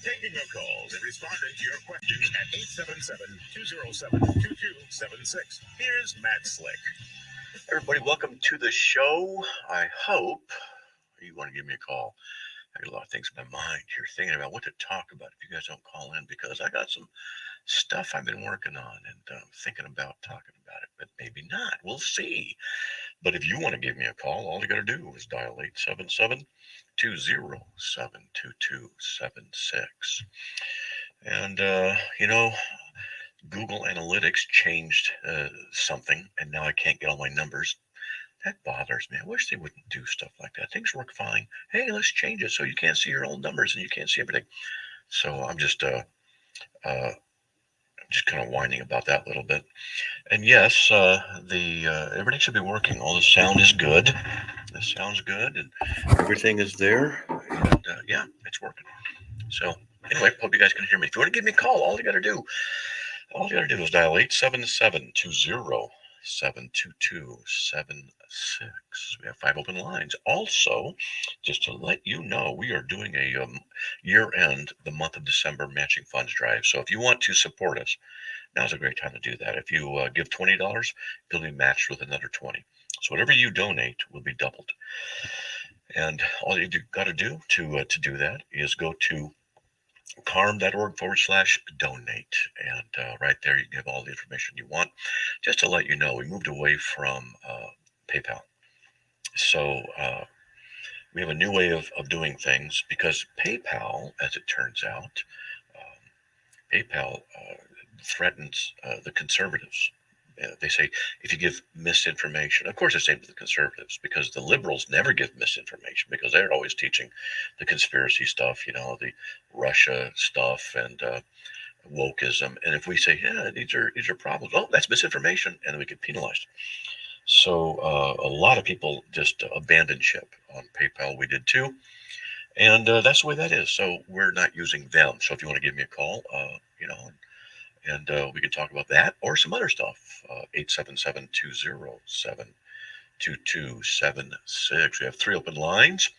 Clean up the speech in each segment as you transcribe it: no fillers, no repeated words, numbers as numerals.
Taking your calls and responding to your questions at 877-207-2276. Here's Matt Slick. Everybody, welcome to the show. I hope you want to give me a call. I got a lot of things in my mind here, thinking about what to talk about if you guys don't call in, because I got some stuff I've been working on and thinking about talking about it, but maybe not. We'll see. But if you want to give me a call, all you got to do is dial 877-207-2276. And, Google Analytics changed something, and now I can't get all my numbers. That bothers me. I wish they wouldn't do stuff like that. Things work fine. Hey, let's change it so you can't see your own numbers and you can't see everything. So I'm just kind of whining about that a little bit. And yes, everything should be working. All the sound is good. The sound's good, and everything is there. And yeah, it's working. So anyway, hope you guys can hear me. If you want to give me a call, all you got to do is dial 877-207-2276. We have 5 open lines. Also, just to let you know, we are doing a year-end, the month of December matching funds drive. So if you want to support us, now's a great time to do that. If you give $20, it'll be matched with another 20. So whatever you donate will be doubled. And all you got to do to do that is go to carm.org/donate. And right there, you can have all the information you want. Just to let you know, we moved away from PayPal. So we have a new way of doing things, because PayPal, as it turns out, PayPal threatens the conservatives. They say if you give misinformation, of course, it's aimed at the conservatives, because the liberals never give misinformation, because they're always teaching the conspiracy stuff, the Russia stuff and wokeism. And if we say, yeah, these are problems, oh, that's misinformation, and then we get penalized. So a lot of people just abandoned ship on PayPal. We did too. And that's the way that is. So we're not using them. So if you want to give me a call, and we can talk about that or some other stuff. 877-207-2276. We have 3 open lines.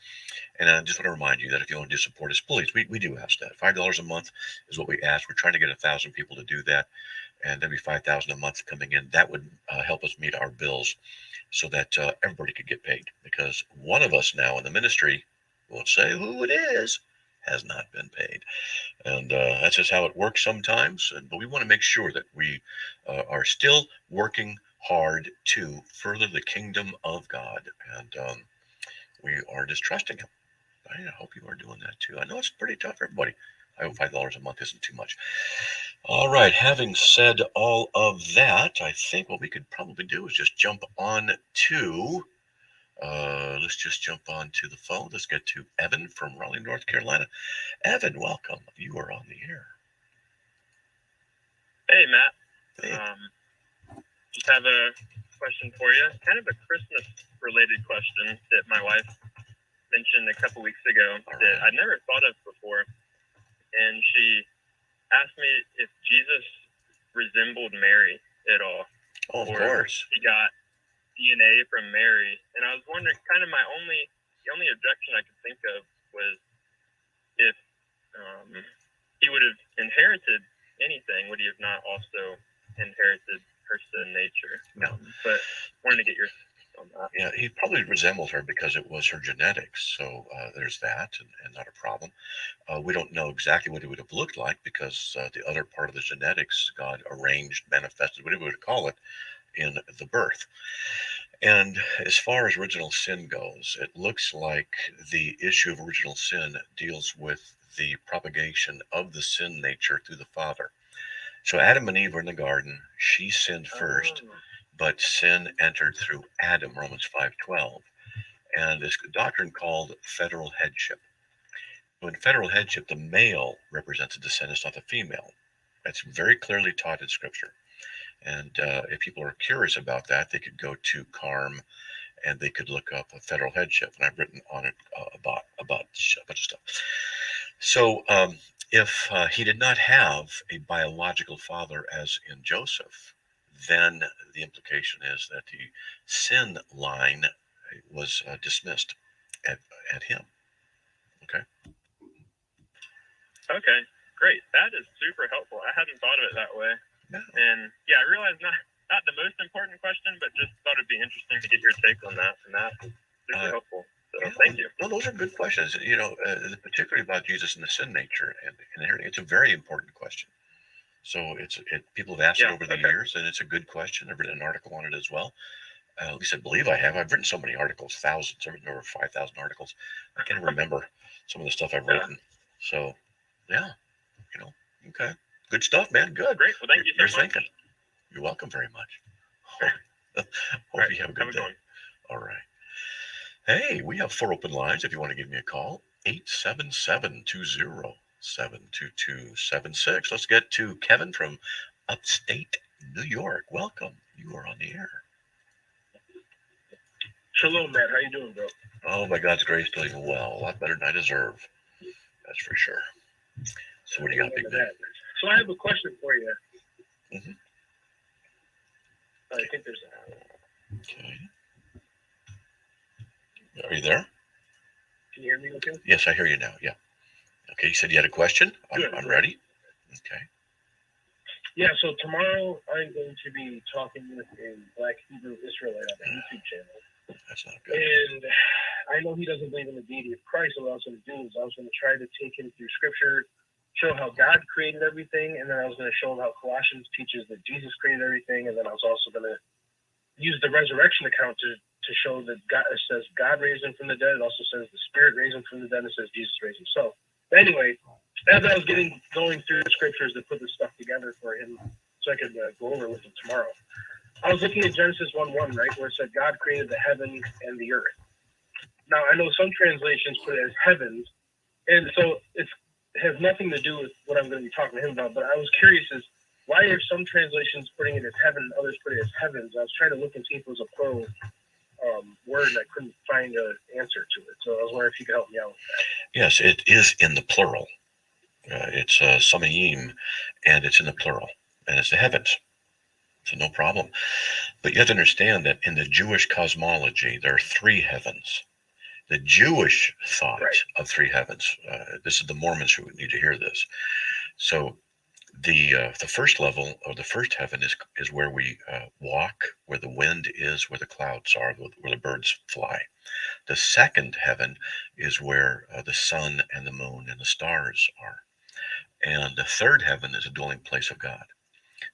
And I just want to remind you that if you want to support us, please, we do ask that. $5 a month is what we ask. We're trying to get 1,000 people to do that. And that'd be $5,000 a month coming in. That would help us meet our bills so that everybody could get paid. Because one of us now in the ministry, won't say who it is, has not been paid. And that's just how it works sometimes. But we want to make sure that we are still working hard to further the kingdom of God. And we are just trusting Him. I hope you are doing that too. I know it's pretty tough for everybody. I hope $5 a month isn't too much. All right. Having said all of that, I think what we could probably do is just jump on to let's just jump on to the phone. Let's get to Evan from Raleigh, North Carolina. Evan, welcome. You are on the air. Hey, Matt. Hey. Just have a question for you. Kind of a Christmas-related question that my wife mentioned a couple weeks ago that I'd never thought of before. And she asked me if Jesus resembled Mary at all. Oh, of course. He got DNA from Mary. And I was wondering, kind of the only objection I could think of was if he would have inherited anything, would he have not also inherited her sin nature? No. But wanted to get your thoughts on that. Yeah, he probably resembled her because it was her genetics. So there's that, and not a problem. We don't know exactly what it would have looked like, because the other part of the genetics, God arranged, manifested, whatever we would call it, in the birth. And as far as original sin goes, it looks like the issue of original sin deals with the propagation of the sin nature through the father. So Adam and Eve were in the garden. She sinned first, but sin entered through Adam, Romans 5:12. And this doctrine called federal headship. So in federal headship, the male represents a descendant, not the female. That's very clearly taught in Scripture. And if people are curious about that, they could go to CARM and they could look up a federal headship. And I've written on it about a bunch of stuff. So if he did not have a biological father, as in Joseph, then the implication is that the sin line was dismissed at him. Okay. Okay, great. That is super helpful. I hadn't thought of it that way. Yeah. And yeah, I realize not the most important question, but just thought it'd be interesting to get your take on that. And that is super helpful. So Yeah, thank you. No, those are good questions. Particularly about Jesus and the sin nature and everything. It's a very important question. So people have asked it over the years, and it's a good question. I've written an article on it as well. At least I believe I have. I've written so many articles, thousands. I've written over 5,000 articles. I can't remember some of the stuff I've written. So, yeah, okay. Good stuff, man. Good. Great. Well, thank you so much. Thinking. You're welcome very much. Hope you have a good day. All right. Hey, we have 4 open lines if you want to give me a call. 877-207-2276. Let's get to Kevin from upstate New York. Welcome. You are on the air. Shalom, Matt. How you doing, bro? Oh, by God's grace, doing well. A lot better than I deserve. That's for sure. So what do you got, big man? So I have a question for you. Mm-hmm. I think there's Okay. Are you there? Can you hear me okay? Yes, I hear you now. Yeah. Okay, you said you had a question? I'm ready. Okay. Yeah, so tomorrow I'm going to be talking with a Black Hebrew Israelite on the YouTube channel. That's not good. And I know he doesn't believe in the deity of Christ, so what I was going to do is I was going to try to take him through Scripture, show how God created everything, and then I was going to show him how Colossians teaches that Jesus created everything, and then I was also going to use the resurrection account to show that God, it says God raised him from the dead. It also says the Spirit raised him from the dead. It says Jesus raised him. So anyway, as I was going through the scriptures to put this stuff together for him so I could go over with him tomorrow, I was looking at Genesis 1:1, right, where it said God created the heaven and the earth. Now, I know some translations put it as heavens, and so it has nothing to do with what I'm going to be talking to him about, but I was curious as why are some translations putting it as heaven and others put it as heavens? I was trying to look and see if it was a plural word, and I couldn't find an answer to it. So I was wondering if you could help me out with that. Yes, it is in the plural. It's samayim, and it's in the plural, and it's the heavens. So no problem. But you have to understand that in the Jewish cosmology, there are 3 heavens. The Jewish thought of 3 heavens. This is the Mormons who need to hear this. So the first level, or the first heaven, is where we walk, where the wind is, where the clouds are, where the birds fly. The second heaven is where the sun and the moon and the stars are. And the third heaven is a dwelling place of God.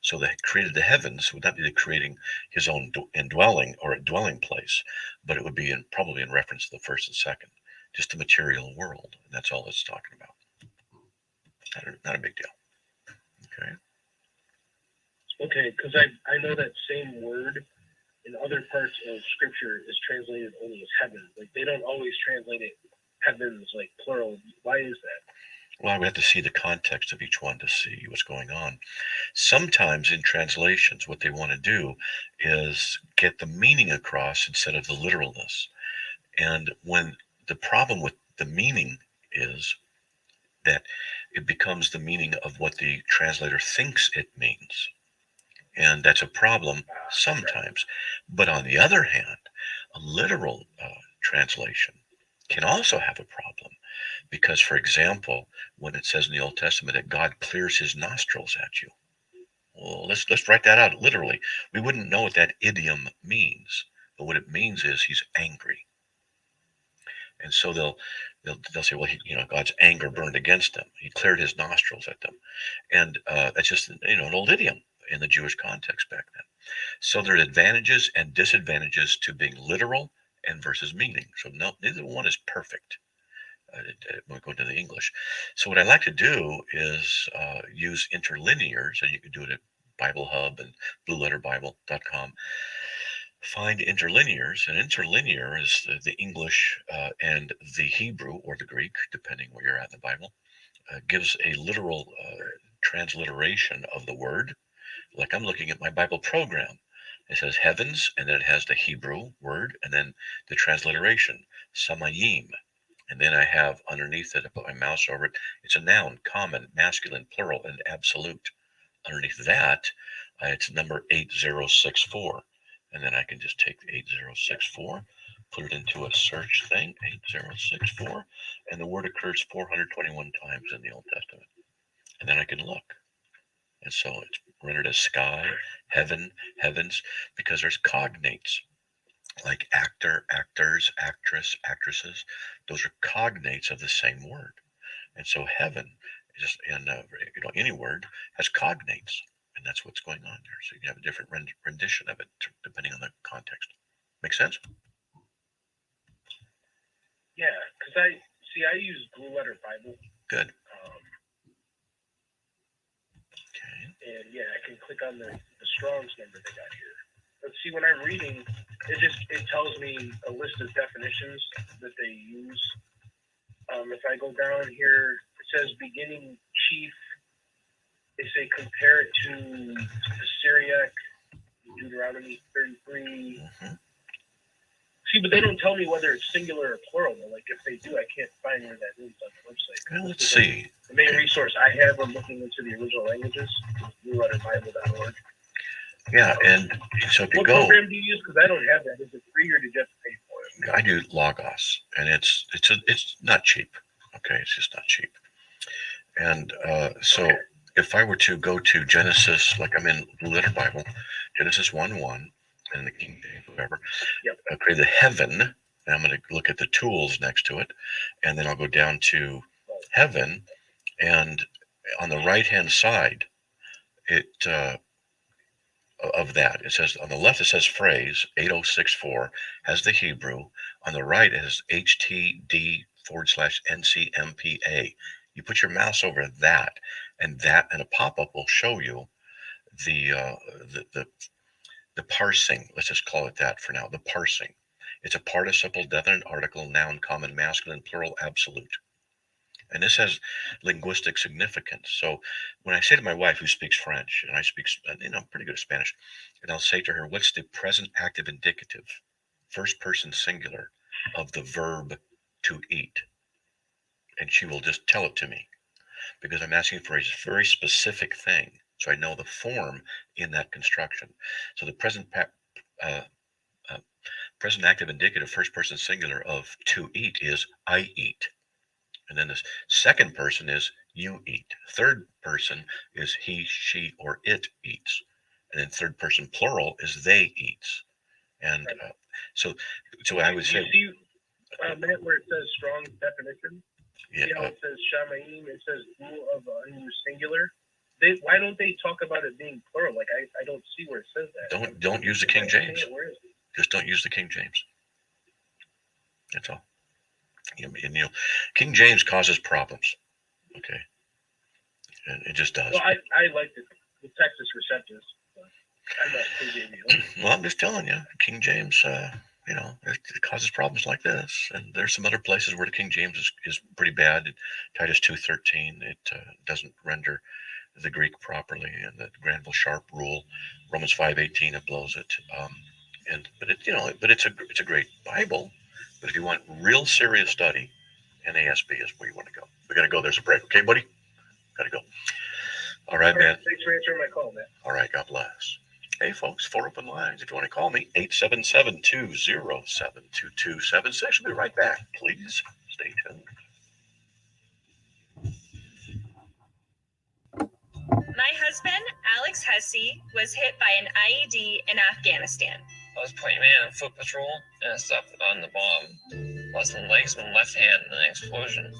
So they created the heavens would not be creating his own indwelling or a dwelling place, but it would be probably in reference to the first and second, just the material world. And that's all it's talking about. Not a big deal. Okay. Okay, because I know that same word in other parts of Scripture is translated only as heaven. Like, they don't always translate it heavens, like plural. Why is that? Well, I would have to see the context of each one to see what's going on. Sometimes in translations, what they want to do is get the meaning across instead of the literalness. And when the problem with the meaning is that it becomes the meaning of what the translator thinks it means. And that's a problem sometimes. But on the other hand, a literal translation can also have a problem. Because, for example, when it says in the Old Testament that God clears his nostrils at you, well, let's write that out literally. We wouldn't know what that idiom means, but what it means is he's angry. And so they'll say, well, God's anger burned against them. He cleared his nostrils at them, and that's just an old idiom in the Jewish context back then. So there are advantages and disadvantages to being literal and versus meaning. So no, neither one is perfect. When we go to the English. So what I like to do is use interlinears, and you can do it at Bible Hub and blueletterbible.com. Find interlinears. An interlinear is the English and the Hebrew or the Greek, depending where you're at in the Bible, gives a literal transliteration of the word. Like I'm looking at my Bible program. It says heavens, and then it has the Hebrew word, and then the transliteration, samayim. And then I have underneath it, I put my mouse over it. It's a noun, common, masculine, plural, and absolute. Underneath that, it's number 8064. And then I can just take the 8064, put it into a search thing, 8064. And the word occurs 421 times in the Old Testament. and then I can look. And so it's rendered as sky, heaven, heavens, because there's cognates like actor, actors, actress, actresses. Those are cognates of the same word. And so heaven is just in any word has cognates, and that's what's going on there. So you have a different rendition of it depending on the context. Make sense? Yeah, because I use Blue Letter Bible. Good. Okay. And yeah, I can click on the Strong's number they got here. But see, when I'm reading, it tells me a list of definitions that they use. If I go down here, it says beginning chief. They say compare it to the Syriac, Deuteronomy 33. Mm-hmm. See, but they don't tell me whether it's singular or plural. Like if they do, I can't find where that is on the website. Well, let's see. The main resource I have when looking into the original languages is blueletterbible.org. Yeah, and so if you what program do you use? Because I don't have that. Is it free or did you have to pay for it? I do Logos, and it's not cheap. Okay, it's just not cheap. And so if I were to go to Genesis, like I'm in Blue Letter Bible, Genesis 1:1, and the King James, whatever, create the heaven, and I'm going to look at the tools next to it, and then I'll go down to heaven, and on the right-hand side, of that, it says on the left, it says phrase 8064 has the Hebrew. On the right, it has HTD/NCMPA. You put your mouse over that, and a pop-up will show you the parsing. Let's just call it that for now. The parsing. It's a participle, definite article, noun, common, masculine, plural, absolute. And this has linguistic significance. So when I say to my wife, who speaks French, and I speak, I'm pretty good at Spanish, and I'll say to her, what's the present active indicative, first person singular, of the verb to eat? And she will just tell it to me, because I'm asking for a very specific thing, so I know the form in that construction. So the present active indicative, first person singular of to eat is I eat. And then the second person is you eat. Third person is he, she, or it eats. And then third person plural is they eats. And so I would say. You see, Matt, where it says strong definition? Yeah. See how it says Shamaim, it says rule of singular? Why don't they talk about it being plural? Like, I don't see where it says that. Don't use the King James. Where is it? Just don't use the King James. That's all. And, King James causes problems. Okay. And it just does. Well, I like the Texas receptors. I'm not King James. Well, I'm just telling you, King James, it causes problems like this. And there's some other places where the King James is pretty bad. Titus 2:13, it doesn't render the Greek properly, and the Granville Sharp rule, Romans 5:18, it blows it. But it's a great Bible. But if you want real serious study, NASB is where you want to go. We got to go. There's a break. Okay, buddy? Got to go. All right, man. Thanks for answering my call, man. All right, God bless. Hey, folks, 4 open lines. If you want to call me, 877-207-2276. I'll be right back. Please stay tuned. My husband, Alex Hussey, was hit by an IED in Afghanistan. I was playing man on foot patrol, and I stepped on the bomb. Lost my legs and my left hand in an explosion.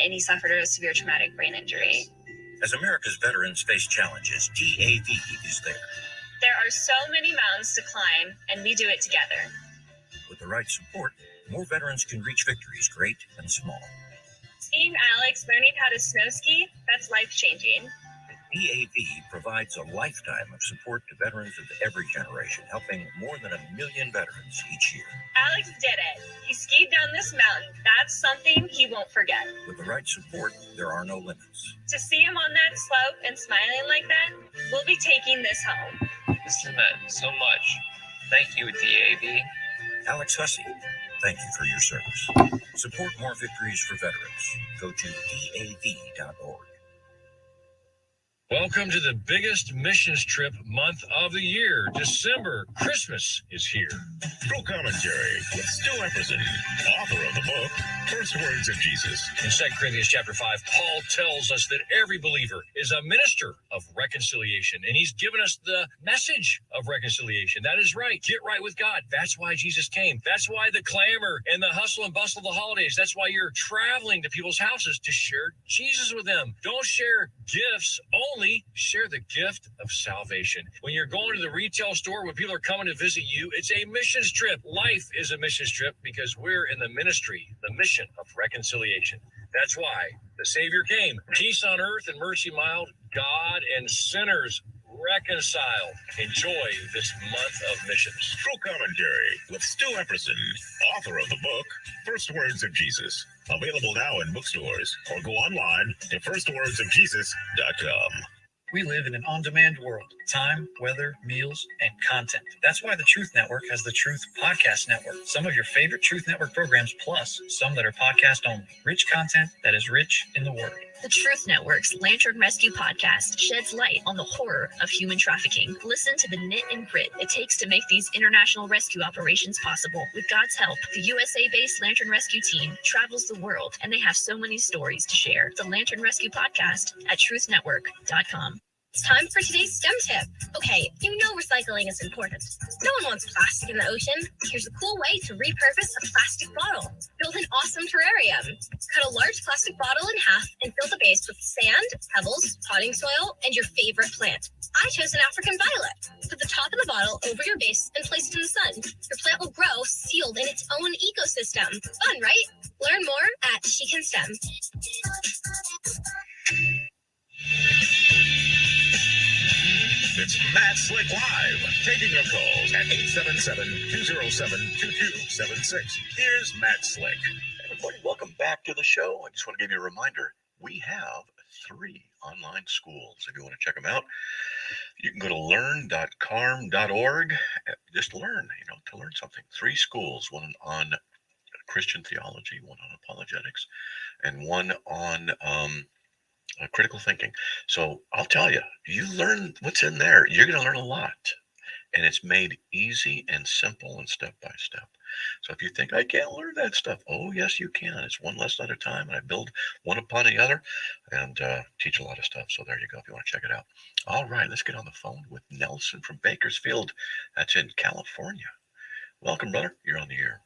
And he suffered a severe traumatic brain injury. As America's veterans face challenges, DAV is there. There are so many mountains to climb, and we do it together. With the right support, more veterans can reach victories great and small. Seeing Alex learning how to snow ski, that's life-changing. DAV provides a lifetime of support to veterans of every generation, helping more than 1 million veterans each year. Alex did it. He skied down this mountain. That's something he won't forget. With the right support, there are no limits. To see him on that slope and smiling like that, we'll be taking this home. This meant so much. Thank you, DAV. Alex Hussey, thank you for your service. Support more victories for veterans. Go to DAV.org. Welcome to the biggest missions trip month of the year, December. Christmas is here. True commentary with Stu Epperson, author of the book First Words of Jesus. In 2 Corinthians chapter 5, Paul tells us that every believer is a minister of reconciliation, and he's given us the message of reconciliation. That is right. Get right with God. That's why Jesus came. That's why the clamor and the hustle and bustle of the holidays. That's why you're traveling to people's houses to share Jesus with them. Don't share gifts only, share the gift of salvation. When you're going to the retail store when people are coming to visit you, it's a missions trip. Life is a missions trip because we're in the ministry, the mission of reconciliation. That's why the Savior came. Peace on earth and mercy mild, God and sinners reconciled. Enjoy this month of missions. True commentary with Stu Epperson, author of the book First Words of Jesus. Available now in bookstores or go online to firstwordsofjesus.com. We live in an on-demand world. Time, weather, meals, and content. That's why the Truth Network has the Truth Podcast Network. Some of your favorite Truth Network programs, plus some that are podcast only. Rich content that is rich in the Word. The Truth Network's Lantern Rescue podcast sheds light on the horror of human trafficking. Listen to the knit and grit it takes to make these international rescue operations possible. With God's help, the USA-based Lantern Rescue team travels the world, and they have so many stories to share. The Lantern Rescue podcast at truthnetwork.com. It's time for today's STEM tip. Okay, you know recycling is important. No one wants plastic in the ocean. Here's a cool way to repurpose a plastic bottle. Build an awesome terrarium. Cut a large plastic bottle in half and fill the base with sand, pebbles, potting soil, and your favorite plant. I chose an African violet. Put the top of the bottle over your base and place it in the sun. Your plant will grow sealed in its own ecosystem. Fun, right? Learn more at She Can STEM. It's Matt Slick Live, taking your calls at 877-207-2276. Here's Matt Slick. Everybody, welcome back to the show. I just want to give you a reminder. We have 3 online schools. If you want to check them out, you can go to learn.carm.org. Just learn, to learn something. 3 schools, one on Christian theology, one on apologetics, and one on critical thinking. So I'll tell you, you learn what's in there, you're going to learn a lot. And it's made easy and simple and step by step. So if you think I can't learn that stuff, oh yes, you can. It's one lesson at a time, and I build one upon the other and teach a lot of stuff. So there you go, if you want to check it out. All right, let's get on the phone with Nelson from Bakersfield. That's in California. Welcome, brother. You're on the air.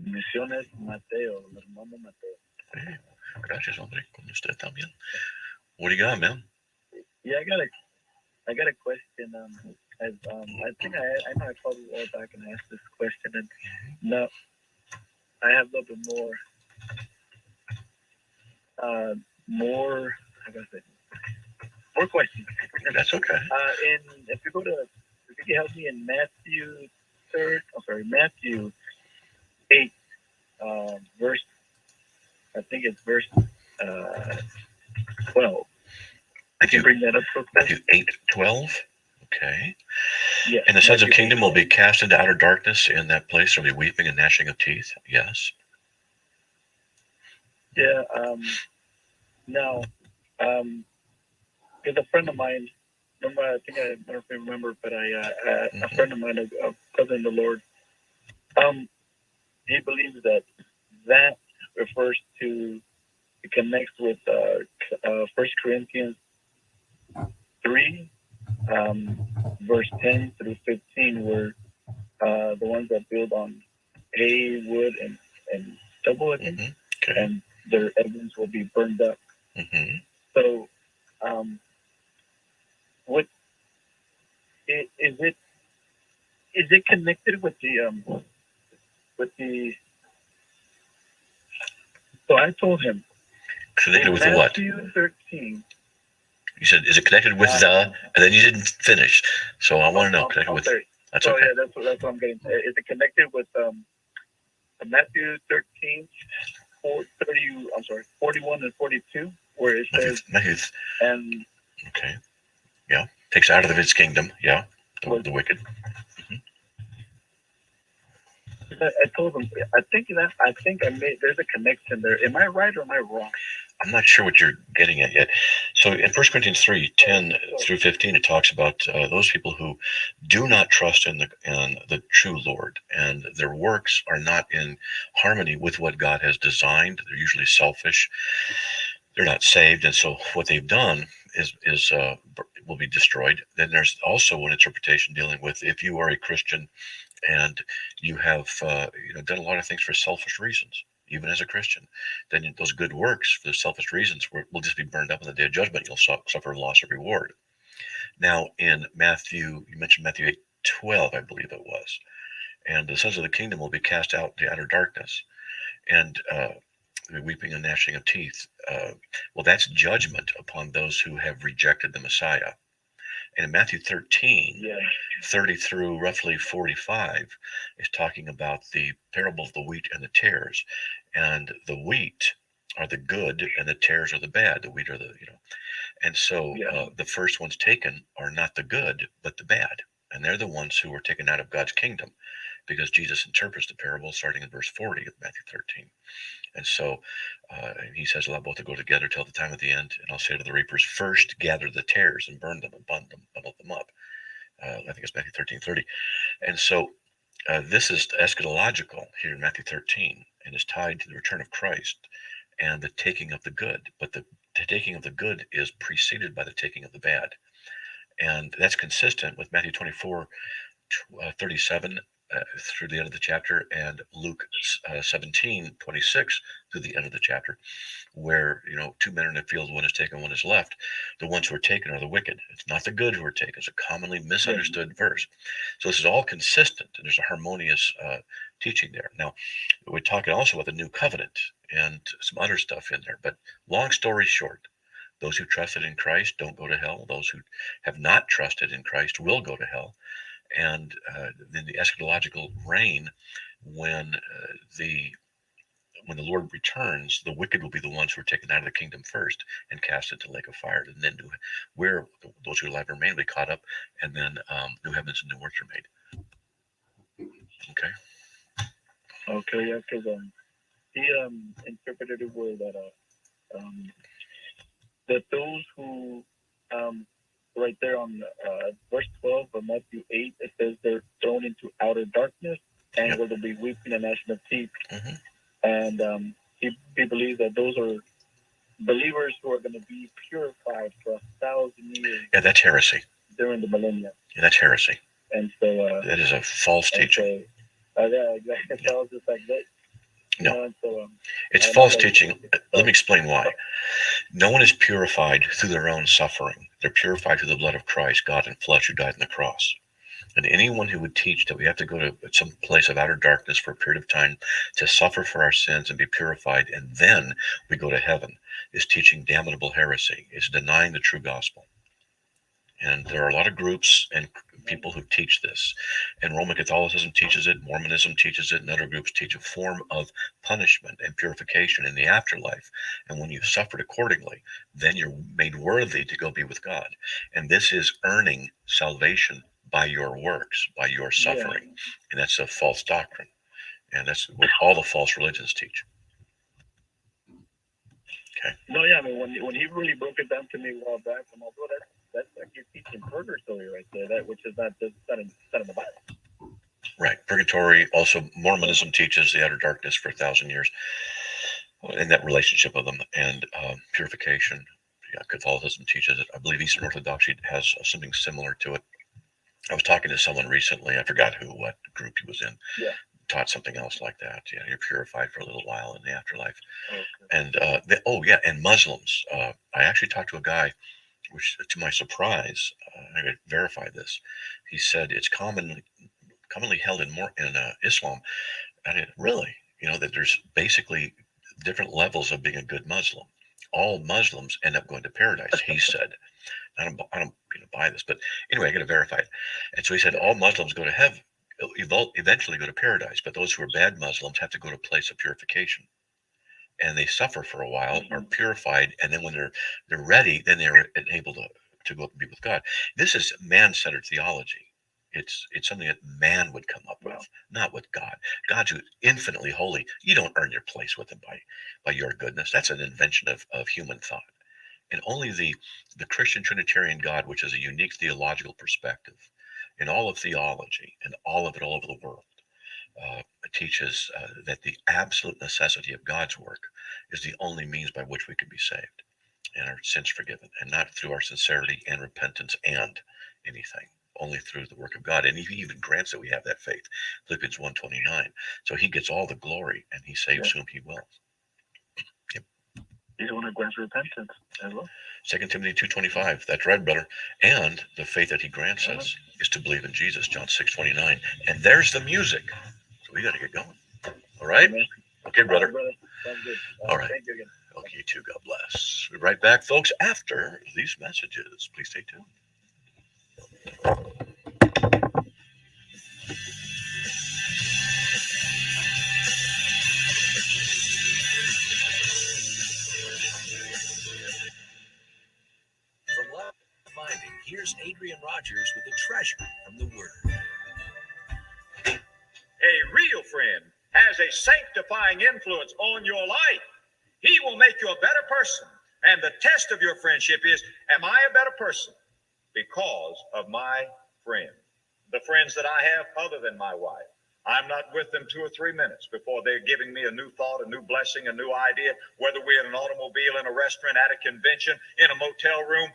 Misiones Mateo, hermano Mateo. Hey. Gracias, hombre. Con usted también. What do you got, man? Yeah, I got a question. I think I know I called you all back and asked this question, and no, I have a little bit more. How do I say? More questions. That's okay. If you can help me in Matthew 8, verse. I think it's verse 12. I can bring that up real quick. Matthew 8:12. Okay. Yeah. And the sons of kingdom will be cast into outer darkness. In that place there will be weeping and gnashing of teeth. Yes. Yeah. Now, because a friend of mine, I think I don't remember, but a friend of mine, a brother in the Lord, he believes that refers to, it connects with 1 Corinthians 3, verse 10 through 15, where the ones that build on hay, wood, and stubble, I think, Okay. and their evidence will be burned up. Mm-hmm. So, what is it connected with the So I told him. Connected with the what? Matthew 13. You said, is it connected with the, and then you didn't finish. So I want to know, connected with, that's okay. Yeah, that's what I'm getting. Is it connected with Matthew 13, 41 and 42, where it says, and okay, yeah, takes out of his kingdom, yeah, the wicked. I told him, I think there's a connection there. Am I right or am I wrong? I'm not sure what you're getting at yet. So in 1 Corinthians 3:10 through 15, it talks about those people who do not trust in the true Lord, and their works are not in harmony with what God has designed. They're usually selfish. They're not saved, and so what they've done is will be destroyed. Then there's also an interpretation dealing with if you are a Christian and you have done a lot of things for selfish reasons, even as a Christian, then those good works for the selfish reasons will just be burned up on the day of judgment. You'll suffer loss of reward. Now, in Matthew, you mentioned Matthew 8:12, I believe it was, and the sons of the kingdom will be cast out into outer darkness, and weeping and gnashing of teeth. Well, that's judgment upon those who have rejected the Messiah. And in Matthew 13, 30 through roughly 45, is talking about the parable of the wheat and the tares. And the wheat are the good and the tares are the bad. The wheat are and so the first ones taken are not the good, but the bad. And they're the ones who are taken out of God's kingdom, because Jesus interprets the parable starting in verse 40 of Matthew 13. And so he says, allow both to go together till the time of the end. And I'll say to the reapers, first gather the tares and burn them and bundle them up. I think it's Matthew 13:30. And so this is eschatological here in Matthew 13, and is tied to the return of Christ and the taking of the good. But the taking of the good is preceded by the taking of the bad. And that's consistent with Matthew 24:37 through the end of the chapter, and Luke 17:26 through the end of the chapter, where two men in the field, one is taken, one is left. The ones who are taken are the wicked. It's not the good who are taken. It's a commonly misunderstood verse. So this is all consistent, and there's a harmonious teaching there. Now, we're talking also about the new covenant and some other stuff in there. But long story short, those who trusted in Christ don't go to hell. Those who have not trusted in Christ will go to hell. And then the eschatological reign, when the Lord returns, the wicked will be the ones who are taken out of the kingdom first and cast into the lake of fire, and then where those who alive remain will be caught up, and then new heavens and new earth are made. Okay. Okay, yeah, because he interpreted it where that those who right there on verse 12 of Matthew 8, it says they're thrown into outer darkness, and where there'll be weeping and gnashing of teeth. Mm-hmm. And he believes that those are believers who are going to be purified for 1,000 years. Yeah, that's heresy. During the millennium. Yeah, that's heresy. And so that is a false teaching. So, yeah, exactly. That was just like that. No, and so, it's false teaching. Let me explain why. No one is purified through their own suffering. They're purified through the blood of Christ, God in flesh, who died on the cross. And anyone who would teach that we have to go to some place of outer darkness for a period of time to suffer for our sins and be purified, and then we go to heaven, is teaching damnable heresy. It's denying the true gospel. And there are a lot of groups and people who teach this. And Roman Catholicism teaches it, Mormonism teaches it, and other groups teach a form of punishment and purification in the afterlife. And when you've suffered accordingly, then you're made worthy to go be with God. And this is earning salvation by your works, by your suffering. Yeah. And that's a false doctrine. And that's what all the false religions teach. Okay. No, yeah, I mean, when he really broke it down to me a while back, I'm like, well, that's like you're teaching purgatory right there, that which is not in the Bible. Right, purgatory. Also, Mormonism teaches the outer darkness for 1,000 years, in that relationship of them, and purification. Yeah, Catholicism teaches it. I believe Eastern Orthodoxy has something similar to it. I was talking to someone recently. I forgot what group he was in. Yeah. Taught something else like that. Yeah, you're purified for a little while in the afterlife. Okay. And and Muslims. I actually talked to a guy, which, to my surprise, I could verify this. He said it's commonly held in Islam, and really, that there's basically different levels of being a good Muslim. All Muslims end up going to paradise, he said. I don't buy this, but anyway, I got to verify it. And so he said all Muslims go to heaven, eventually go to paradise, but those who are bad Muslims have to go to a place of purification, and they suffer for a while, are purified, and then when they're ready, then they're able to go up and be with God. This is man-centered theology, It's something that man would come up with, not with God. God's infinitely holy. You don't earn your place with him by your goodness. That's an invention of human thought. And only the Christian Trinitarian God, which is a unique theological perspective in all of theology and all of it all over the world, teaches that the absolute necessity of God's work is the only means by which we can be saved and our sins forgiven, and not through our sincerity and repentance and anything, only through the work of God. And he even grants that we have that faith, Philippians 1:29. So he gets all the glory, and he saves whom he will. Yep. He's the one who grants repentance as well. 2 Timothy 2:25. That's right, brother. And the faith that he grants us is to believe in Jesus, John 6:29. And there's the music. So we got to get going. All right? Amen. Okay, brother. Sounds good. All right. Thank you again. Okay, you too. God bless. We'll be right back, folks, after these messages. Please stay tuned. From Love Finding, here's Adrian Rogers with a treasure from the Word. A real friend has a sanctifying influence on your life. He will make you a better person. And the test of your friendship is, am I a better person because of my friend? The friends that I have other than my wife, I'm not with them 2 or 3 minutes before they're giving me a new thought, a new blessing, a new idea, whether we're in an automobile, in a restaurant, at a convention, in a motel room.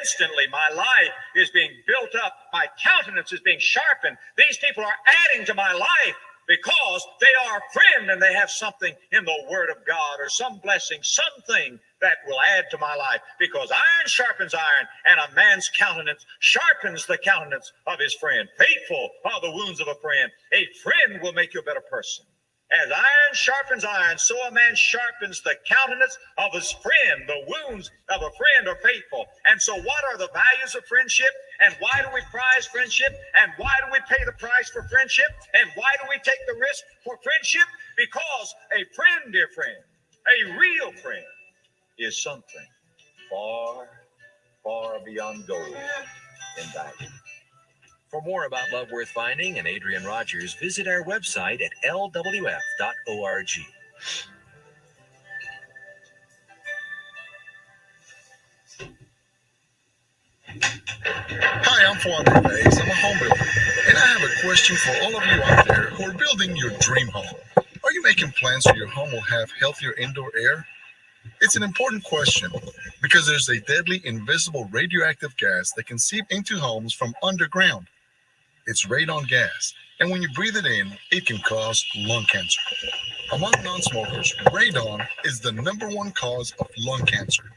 Instantly, my life is being built up. My countenance is being sharpened. These people are adding to my life because they are a friend and they have something in the Word of God or some blessing, something that will add to my life, because iron sharpens iron, and a man's countenance sharpens the countenance of his friend. Faithful are the wounds of a friend. A friend will make you a better person. As iron sharpens iron, so a man sharpens the countenance of his friend. The wounds of a friend are faithful. And so what are the values of friendship? And why do we prize friendship? And why do we pay the price for friendship? And why do we take the risk for friendship? Because a friend, dear friend, a real friend, is something far, far beyond gold in value. For more about Love Worth Finding and Adrian Rogers, visit our website at lwf.org. Hi, I'm Juan Reyes. I'm a home builder, and I have a question for all of you out there who are building your dream home. Are you making plans so your home will have healthier indoor air? It's an important question because there's a deadly invisible radioactive gas that can seep into homes from underground. It's radon gas, and when you breathe it in, it can cause lung cancer. Among non-smokers, radon is the #1 cause of lung cancer.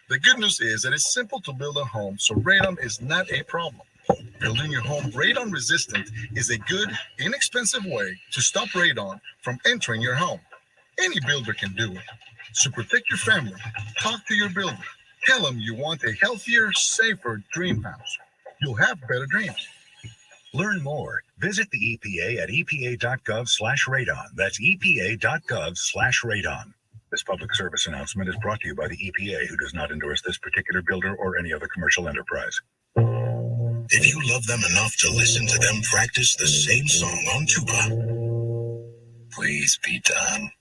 The good news is that it's simple to build a home, so radon is not a problem. Building your home radon resistant is a good, inexpensive way to stop radon from entering your home. Any builder can do it. So protect your family. Talk to your builder. Tell them you want a healthier, safer dream house. You'll have better dreams. Learn more. Visit the EPA at epa.gov/radon. That's epa.gov/radon. This public service announcement is brought to you by the EPA, who does not endorse this particular builder or any other commercial enterprise. If you love them enough to listen to them practice the same song on tuba, please be done.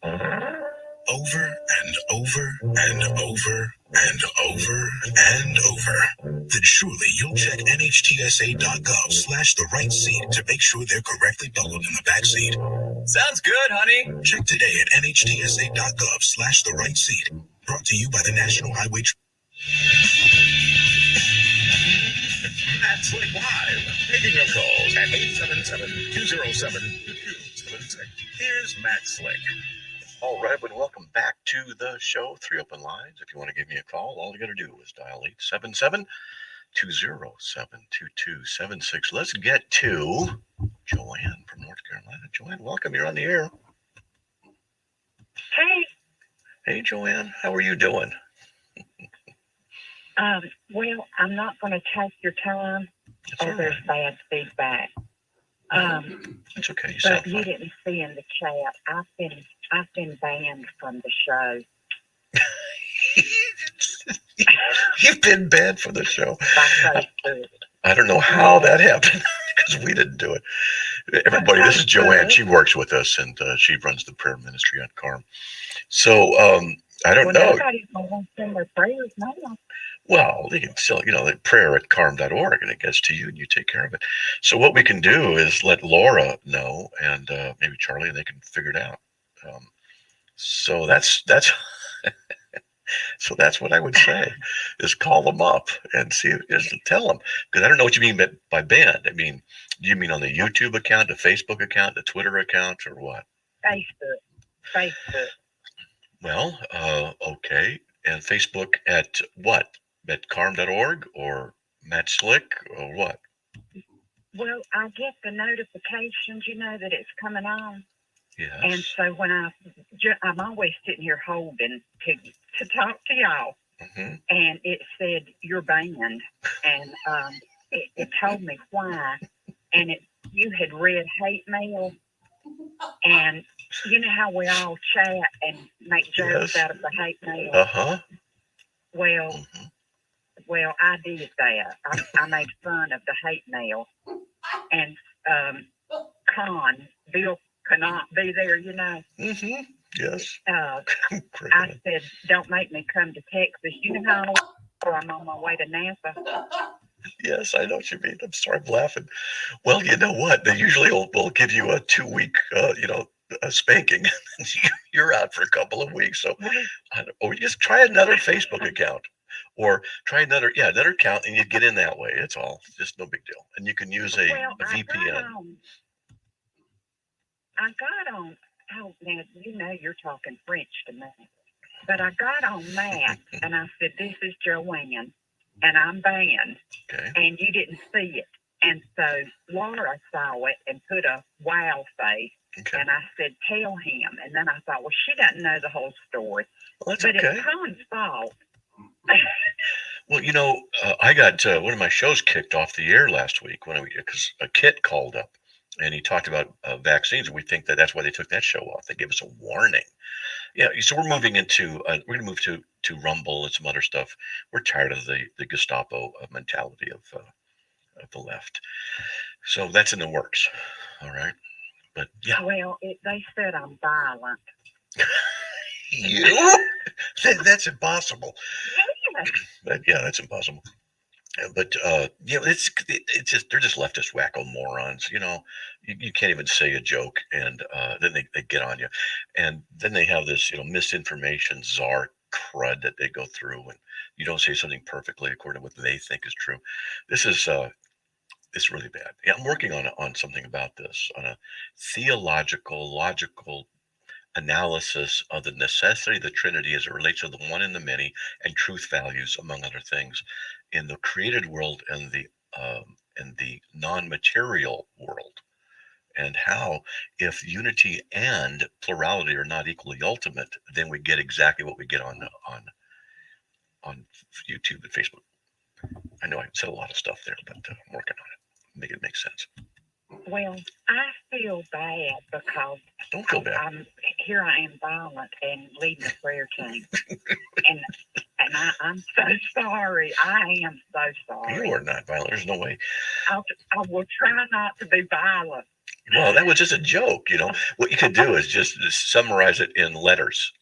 Over and over and over and over and over, then surely you'll check nhtsa.gov/the right seat to make sure they're correctly buckled in the back seat. Sounds good, honey. Check today at nhtsa.gov/the right seat. Brought to you by the National Highway. That's Slick Live. Taking your calls at 877-207-2276. Here's Matt Slick. All right, but welcome back to the show. 3 open lines. If you want to give me a call, all you got to do is dial 877-207-2276. Let's get to Joanne from North Carolina. Joanne, welcome. You're on the air. Hey. Hey, Joanne. How are you doing? Well, I'm not going to take your time. There's bad feedback. It's okay. You but you didn't see in the chat. I've been banned from the show. You've been banned from the show. I don't know how that happened. because we didn't do it. Everybody, this is Joanne. She works with us, and she runs the prayer ministry on CARM. So I don't know. Nobody's going to send their prayers now. Well, they can still, like prayer at carm.org, and it gets to you, and you take care of it. So what we can do is let Laura know, and maybe Charlie, and they can figure it out. So that's so that's what I would say, is call them up and see, just tell them, because I don't know what you mean by banned. I mean, do you mean on the YouTube account, the Facebook account, the Twitter account, or what? Facebook. Well, okay. And Facebook at what? At carm.org or Matt Slick or what? Well, I get the notifications, that it's coming on. Yes. And so when I'm always sitting here holding to talk to y'all, and it said you're banned, and it told me why, and you had read hate mail, and you know how we all chat and make jokes out of the hate mail. Well, I did that. I made fun of the hate mail, and Bill cannot be there, Yes. I said, don't make me come to Texas. You know how I'm on my way to Napa. Yes, I know what you mean. I'm sorry, I'm laughing. Well, you know what? They usually will give you a 2-week, a spanking. You're out for a couple of weeks. So, or you just try another Facebook account, or try another account, and you get in that way. It's all just no big deal. And you can use a VPN. I got on. Oh, now you're talking French to me. But I got on that, and I said, "This is Joanne, and I'm banned." Okay. And you didn't see it, and so Laura saw it and put a wow face. Okay. And I said, "Tell him." And then I thought, well, she doesn't know the whole story. Well, that's but okay. It's Tom's fault. Well, I got one of my shows kicked off the air last week because a Kit called up and he talked about vaccines, and we think that's why they took that show off. They gave us a warning. Yeah, so we're moving into we're going to move to Rumble and some other stuff. We're tired of the Gestapo mentality of the left, so that's in the works. All right, but yeah. Well, they said I'm violent. You? That's impossible. Yeah, that's impossible. But it's just they're just leftist wacko morons. You can't even say a joke, and then they get on you, and then they have this misinformation czar crud that they go through, and you don't say something perfectly according to what they think is true. This is it's really bad. Yeah, I'm working on something about this, on a theological, logical analysis of the necessity of the Trinity as it relates to the one and the many and truth values, among other things, in the created world and the non-material world, and how if unity and plurality are not equally ultimate, then we get exactly what we get on YouTube and Facebook. I know I said a lot of stuff there, but I'm working on it. Make it make sense. Well, I feel bad because don't feel bad. Here I am violent and leading the prayer team, and I'm so sorry. I am so sorry. You are not violent. There's no way. I will try not to be violent. Well, that was just a joke. What you can do is just summarize it in letters.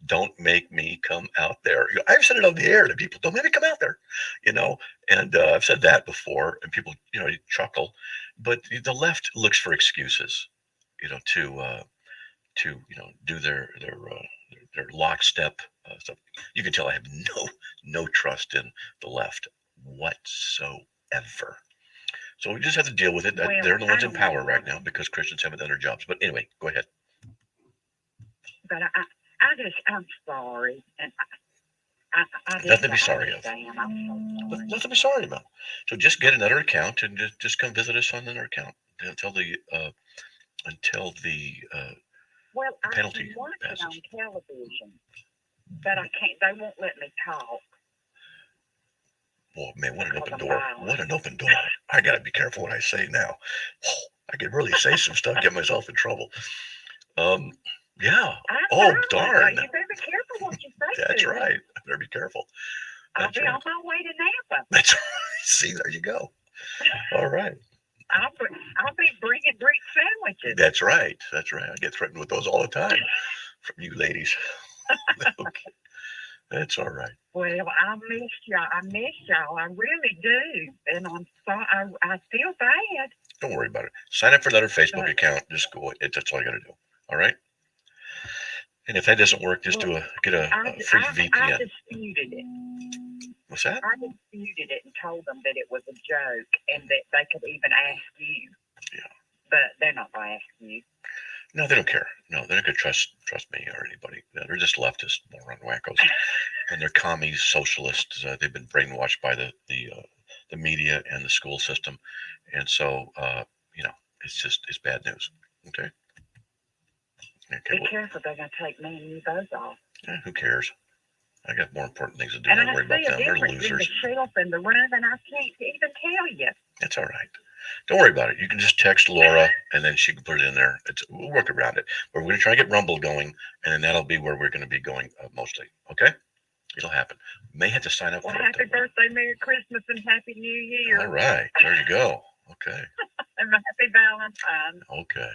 Don't make me come out there. I've said it on the air to people. Don't make me come out there. And I've said that before, and people, you chuckle. But the left looks for excuses, to do their lockstep stuff. You can tell I have no trust in the left whatsoever. So we just have to deal with it. Well, they're the ones in power right now because Christians haven't done their jobs. But anyway, go ahead. But I'm sorry, and nothing to be sorry of. Nothing to be sorry about. So just get another account and just come visit us on another account until the penalty passes. On television, but I can't. They won't let me talk. Well, man, what an open door! What an open door! I gotta be careful what I say now. I could really say some stuff, get myself in trouble. Yeah. Oh, darn. You better be careful what you say. That's right. I better be careful. I'll be on my way to Napa. That's right. See, there you go. All right. I'll be bringing Greek sandwiches. That's right. That's right. I get threatened with those all the time from you ladies. Okay. That's all right. Well, I miss y'all. I miss y'all. I really do. And I'm sorry. I feel bad. Don't worry about it. Sign up for another Facebook account. Just go. That's all you got to do. All right. And if that doesn't work, just get a free VPN. I disputed it. What's that? I disputed it and told them that it was a joke and that they could even ask you. Yeah. But they're not going to ask you. No, they don't care. No, they're not going to trust me or anybody. They're just leftist moron wackos, and they're commies, socialists. They've been brainwashed by the media and the school system, and so it's bad news. Okay. Be careful, they're going to take me and you both off. Yeah, who cares? I got more important things to do And than I worry about see a them. They're difference in the losers. shelf and the room, and I can't even tell you. That's all right. Don't worry about it. You can just text Laura, and then she can put it in there. We'll work around it. But we're going to try to get Rumble going, and then that'll be where we're going to be going mostly. Okay? It'll happen. May have to sign up Well, for happy it. birthday, Merry Christmas, and Happy New Year. All right. There you go. Okay. And Happy Valentine's. Okay.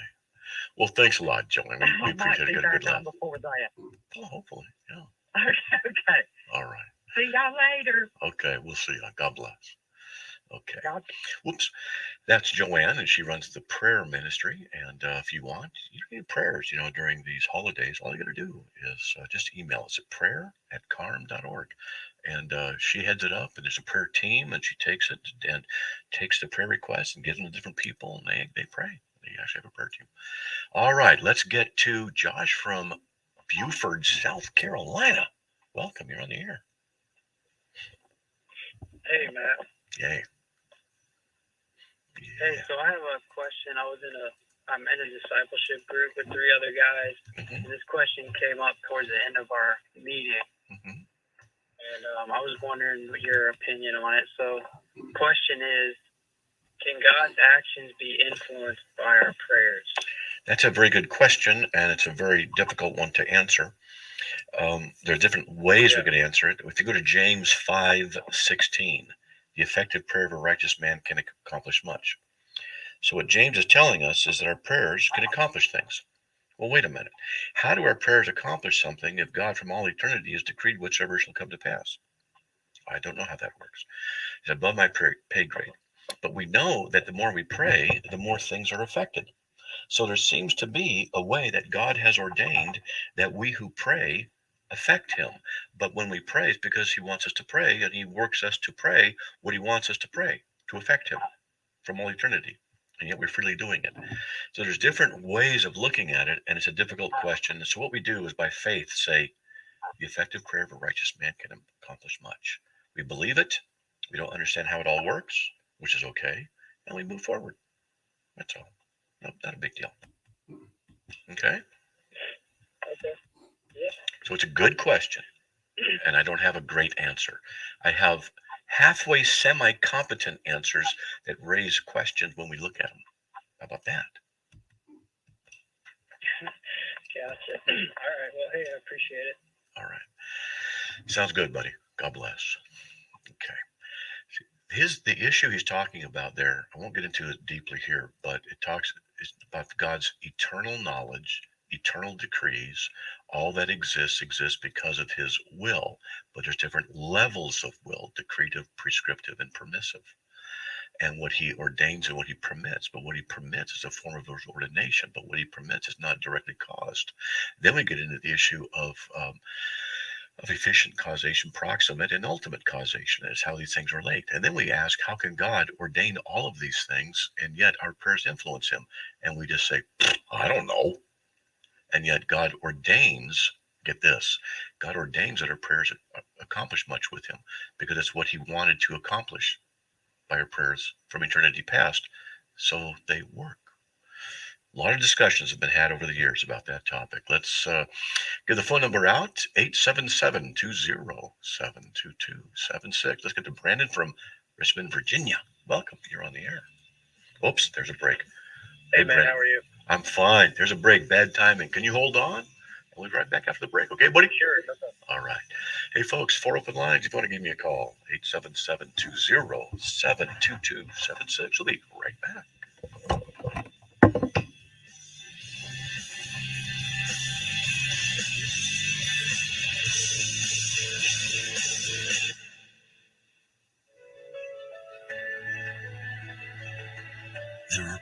Well, thanks a lot, Joanne. We appreciate it. Got a good laugh. Before that. Oh, hopefully. Yeah. Okay. All right. See y'all later. Okay. We'll see you. God bless. Okay. God. Whoops. That's Joanne, and she runs the prayer ministry. And if you want, you need prayers, during these holidays, all you got to do is just email us at prayer@carm.org. And she heads it up, and there's a prayer team, and she takes it and takes the prayer requests and gives them to different people, and they pray. They actually have a prayer team. All right, let's get to Josh from Beaufort, South Carolina. Welcome. You're on the air. Hey, Matt. Yay. Hey, so I have a question. I'm in a discipleship group with 3 other guys, and this question came up towards the end of our meeting. And I was wondering what your opinion on it. So, the question is, can God's actions be influenced by our prayers? That's a very good question, and it's a very difficult one to answer. There are different ways we could answer it. If you go to James 5:16, the effective prayer of a righteous man can accomplish much. So what James is telling us is that our prayers can accomplish things. Well, wait a minute. How do our prayers accomplish something if God from all eternity has decreed whatsoever shall come to pass? I don't know how that works. It's above my pay grade. But we know that the more we pray, the more things are affected. So there seems to be a way that God has ordained that we who pray affect him. But when we pray, it's because he wants us to pray, and he works us to pray what he wants us to pray, to affect him from all eternity. And yet we're freely doing it. So there's different ways of looking at it, and it's a difficult question. And so what we do is by faith say, the effective prayer of a righteous man can accomplish much. We believe it. We don't understand how it all works, which is okay. And we move forward. That's all. No, not a big deal. Okay? Okay. Yeah. So it's a good question, and I don't have a great answer. I have halfway semi-competent answers that raise questions when we look at them. How about that? Gotcha. All right. Well, hey, I appreciate it. All right. Sounds good, buddy. God bless. Okay. The issue he's talking about there, I won't get into it deeply here, but it's about God's eternal knowledge, eternal decrees. All that exists because of his will, but there's different levels of will: decretive, prescriptive, and permissive, and what he ordains and what he permits. But what he permits is a form of ordination, but what he permits is not directly caused. Then we get into the issue of efficient causation, proximate, and ultimate causation. Is how these things relate. And then we ask, how can God ordain all of these things, and yet our prayers influence him? And we just say, I don't know. And yet God ordains, get this, God ordains that our prayers accomplish much with him, because it's what he wanted to accomplish by our prayers from eternity past. So they work. A lot of discussions have been had over the years about that topic. Let's give the phone number out, 877-207-2276. Let's get to Brandon from Richmond, Virginia. Welcome. You're on the air. Oops, there's a break. Hey, man, Brandon. how are you? I'm fine. There's a break. Bad timing. Can you hold on? We'll be right back after the break. Okay, buddy? Sure. No problem. All right. Hey, folks, 4 open lines. If you want to give me a call, 877-207-2276. We'll be right back.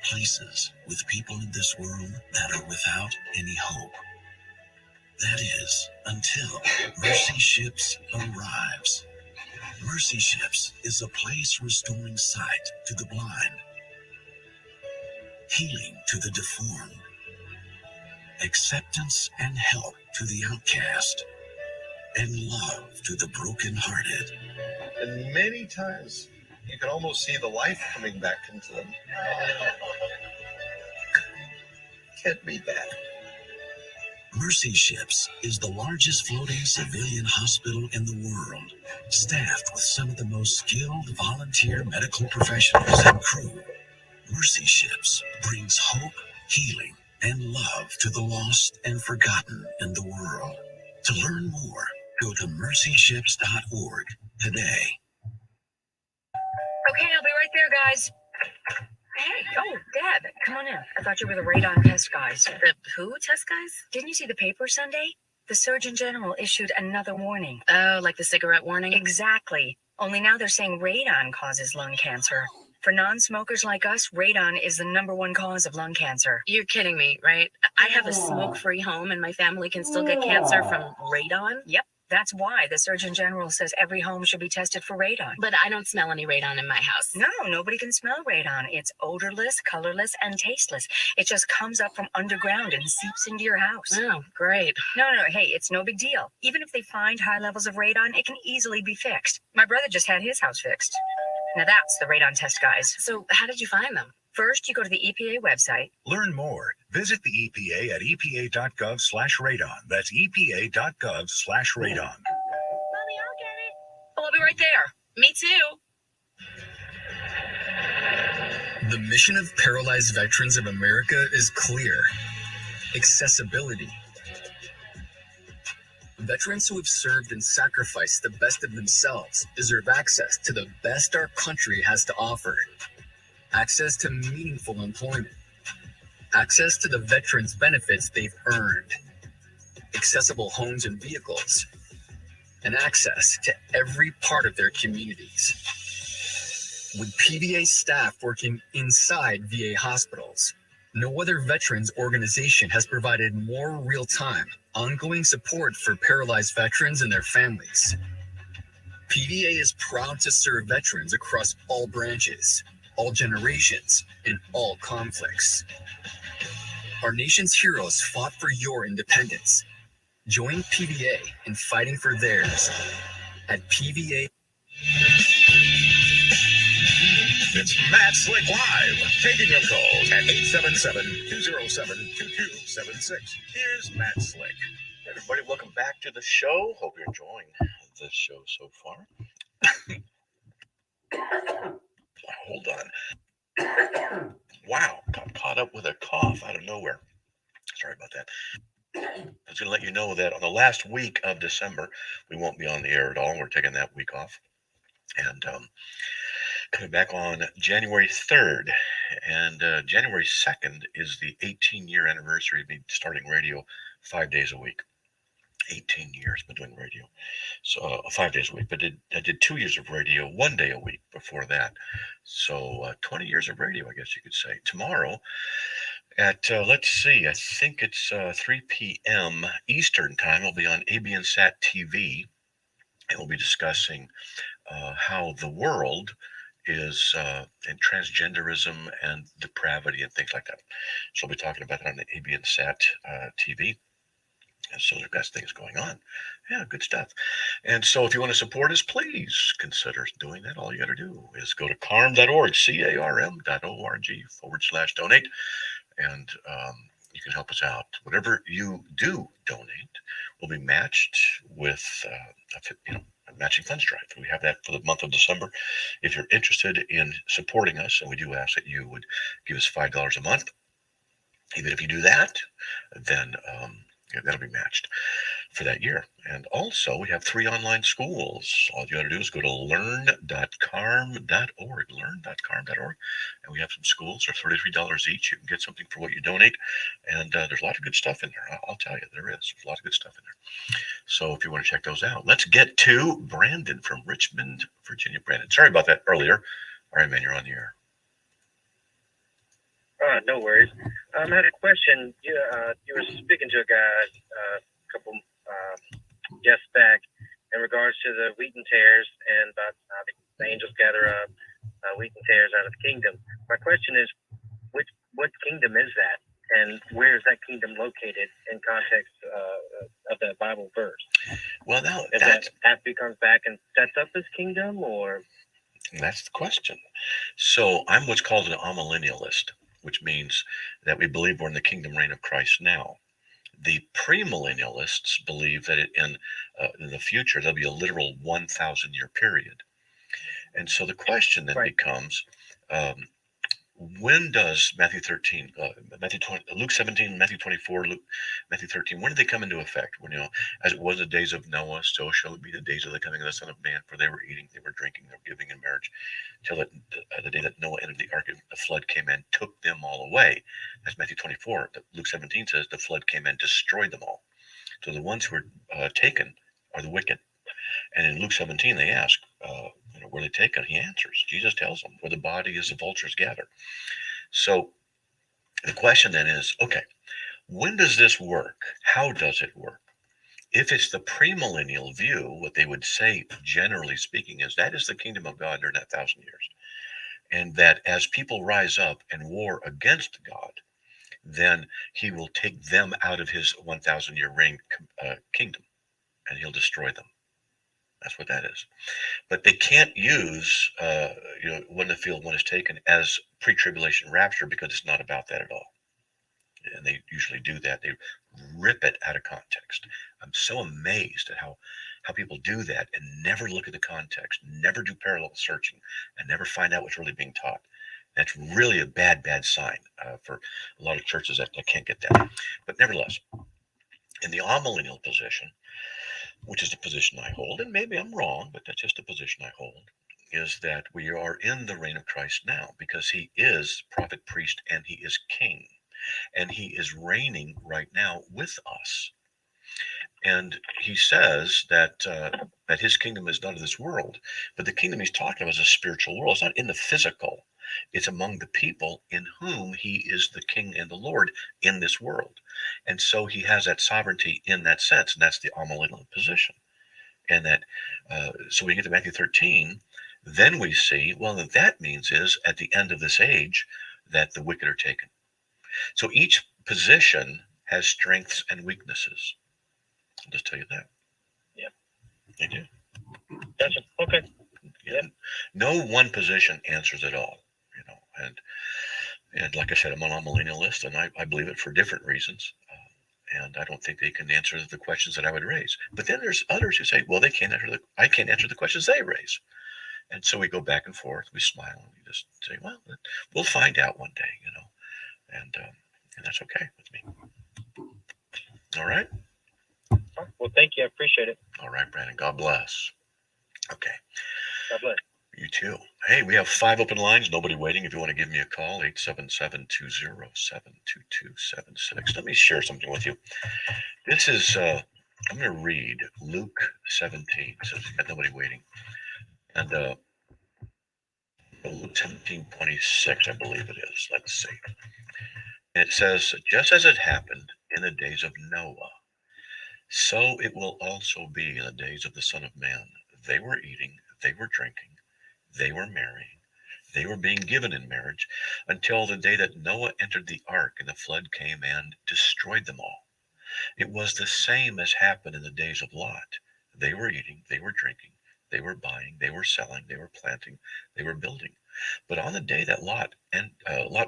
places with people in this world that are without any hope. That is, until Mercy Ships arrives. Mercy Ships is a place restoring sight to the blind, healing to the deformed, acceptance and help to the outcast, and love to the brokenhearted. And many times you can almost see the life coming back into them. Can't beat that. Mercy Ships is the largest floating civilian hospital in the world, staffed with some of the most skilled volunteer medical professionals and crew. Mercy Ships brings hope, healing, and love to the lost and forgotten in the world. To learn more, go to mercyships.org today. Okay, I'll be right there, guys. Hey, oh, Deb, come on in. I thought you were the radon test guys. The who test guys? Didn't you see the paper Sunday? The Surgeon General issued another warning. Oh, like the cigarette warning? Exactly. Only now they're saying radon causes lung cancer. For non-smokers like us, radon is the #1 cause of lung cancer. You're kidding me, right? I have a smoke-free home and my family can still get cancer from radon? Yep. That's why the Surgeon General says every home should be tested for radon. But I don't smell any radon in my house. No, nobody can smell radon. It's odorless, colorless, and tasteless. It just comes up from underground and seeps into your house. Oh, great. No, hey, it's no big deal. Even if they find high levels of radon, it can easily be fixed. My brother just had his house fixed. Now that's the radon test guys. So how did you find them? First, you go to the EPA website. Learn more. Visit the EPA at epa.gov/radon. That's epa.gov/radon. Mommy, I'll get it. Oh, I'll be right there. Me too. The mission of Paralyzed Veterans of America is clear: accessibility. Veterans who have served and sacrificed the best of themselves deserve access to the best our country has to offer. Access to meaningful employment. Access to the veterans' benefits they've earned. Accessible homes and vehicles. And access to every part of their communities. With PVA staff working inside VA hospitals, no other veterans organization has provided more real-time, ongoing support for paralyzed veterans and their families. PVA is proud to serve veterans across all branches, all generations, and all conflicts. Our nation's heroes fought for your independence. Join PVA in fighting for theirs at PVA. It's Matt Slick Live, taking your calls at 877-207-2276. Here's Matt Slick. Hey everybody, welcome back to the show. Hope you're enjoying the show so far. Hold on. Wow, got caught up with a cough out of nowhere. Sorry about that. I was going to let you know that on the last week of December, we won't be on the air at all. We're taking that week off. And coming back on January 3rd. And January 2nd is the 18-year anniversary of me starting radio 5 days a week. 18 years been doing radio, so 5 days a week. But I did 2 years of radio 1 day a week before that. So 20 years of radio, I guess you could say. Tomorrow at let's see, I think it's 3 p.m. Eastern time. I'll be on ABNSat TV, and we'll be discussing how the world is in transgenderism and depravity and things like that. So we'll be talking about it on the ABNSat TV. And so there's best things going on. Yeah, good stuff. And so if you want to support us, please consider doing that. All you got to do is go to CARM.org, CARM.org/donate. And you can help us out. Whatever you do donate will be matched with a matching funds drive. We have that for the month of December. If you're interested in supporting us, and we do ask that you would give us $5 a month, even if you do that, then that'll be matched for that year. And also, we have 3 online schools. All you got to do is go to learn.carm.org, learn.carm.org, and we have some schools. They're $33 each. You can get something for what you donate, and there's a lot of good stuff in there. I'll tell you, there's a lot of good stuff in there. So if you want to check those out, let's get to Brandon from Richmond, Virginia. Brandon, sorry about that earlier. All right, man, you're on the air. No worries. I had a question. You were speaking to a guy a couple guests back in regards to the wheat and tares and about the angels gather up wheat and tares out of the kingdom. My question is, what kingdom is that, and where is that kingdom located in context of that Bible verse? Well, now is that after he comes back and sets up his kingdom, or that's the question. So I'm what's called an amillennialist, which means that we believe we're in the kingdom reign of Christ now. The premillennialists believe that in the future there'll be a literal 1,000-year period. And so the question then becomes, when does Matthew 13, Matthew 20, Luke 17, Matthew 24, Matthew 13, when did they come into effect? When, as it was the days of Noah, so shall it be the days of the coming of the Son of Man, for they were eating, they were drinking, they were giving in marriage, till the day that Noah entered the ark, the flood came in, took them all away. That's Matthew 24. Luke 17 says the flood came in, destroyed them all. So the ones who were taken are the wicked. And in Luke 17, they ask, were they taken? He answers. Jesus tells them, where the body is, the vultures gather. So the question then is, okay, when does this work? How does it work? If it's the premillennial view, what they would say, generally speaking, is that is the kingdom of God during that 1,000 years. And that as people rise up and war against God, then he will take them out of his 1,000-year reign kingdom, and he'll destroy them. That's what that is. But they can't use, when the field one is taken as pre-tribulation rapture, because it's not about that at all. And they usually do that. They rip it out of context. I'm so amazed at how people do that and never look at the context, never do parallel searching, and never find out what's really being taught. That's really a bad sign for a lot of churches that can't get that. But nevertheless, in the amillennial position, which is the position I hold, and maybe I'm wrong, but that's just the position I hold, is that we are in the reign of Christ now, because he is prophet, priest, and he is king. And he is reigning right now with us. And he says that that his kingdom is not of this world, but the kingdom he's talking about is a spiritual world. It's not in the physical. It's among the people in whom he is the king and the Lord in this world. And so he has that sovereignty in that sense, and that's the amillennial position. And that, so we get to Matthew 13, then we see, well, what that means is at the end of this age that the wicked are taken. So each position has strengths and weaknesses. I'll just tell you that. Yeah. They do. Gotcha. Okay. Yeah. No one position answers it all, and like I said, I'm an amillennialist, and I believe it for different reasons. And I don't think they can answer the questions that I would raise. But then there's others who say, well, I can't answer the questions they raise. And so we go back and forth, we smile, and we just say, well, we'll find out one day, and that's okay with me. All right. Well, thank you. I appreciate it. All right, Brandon. God bless. Okay. God bless. You too. Hey, we have 5 open lines. Nobody waiting. If you want to give me a call, 877-207-2276. Let me share something with you. This is, I'm going to read Luke 17. So we've got nobody waiting. And Luke 17:26, I believe it is. Let's see. And it says, just as it happened in the days of Noah, so it will also be in the days of the Son of Man. They were eating, they were drinking, they were marrying, they were being given in marriage, until the day that Noah entered the ark and the flood came and destroyed them all. It was the same as happened in the days of Lot. They were eating, they were drinking, they were buying, they were selling, they were planting, they were building. But on the day that Lot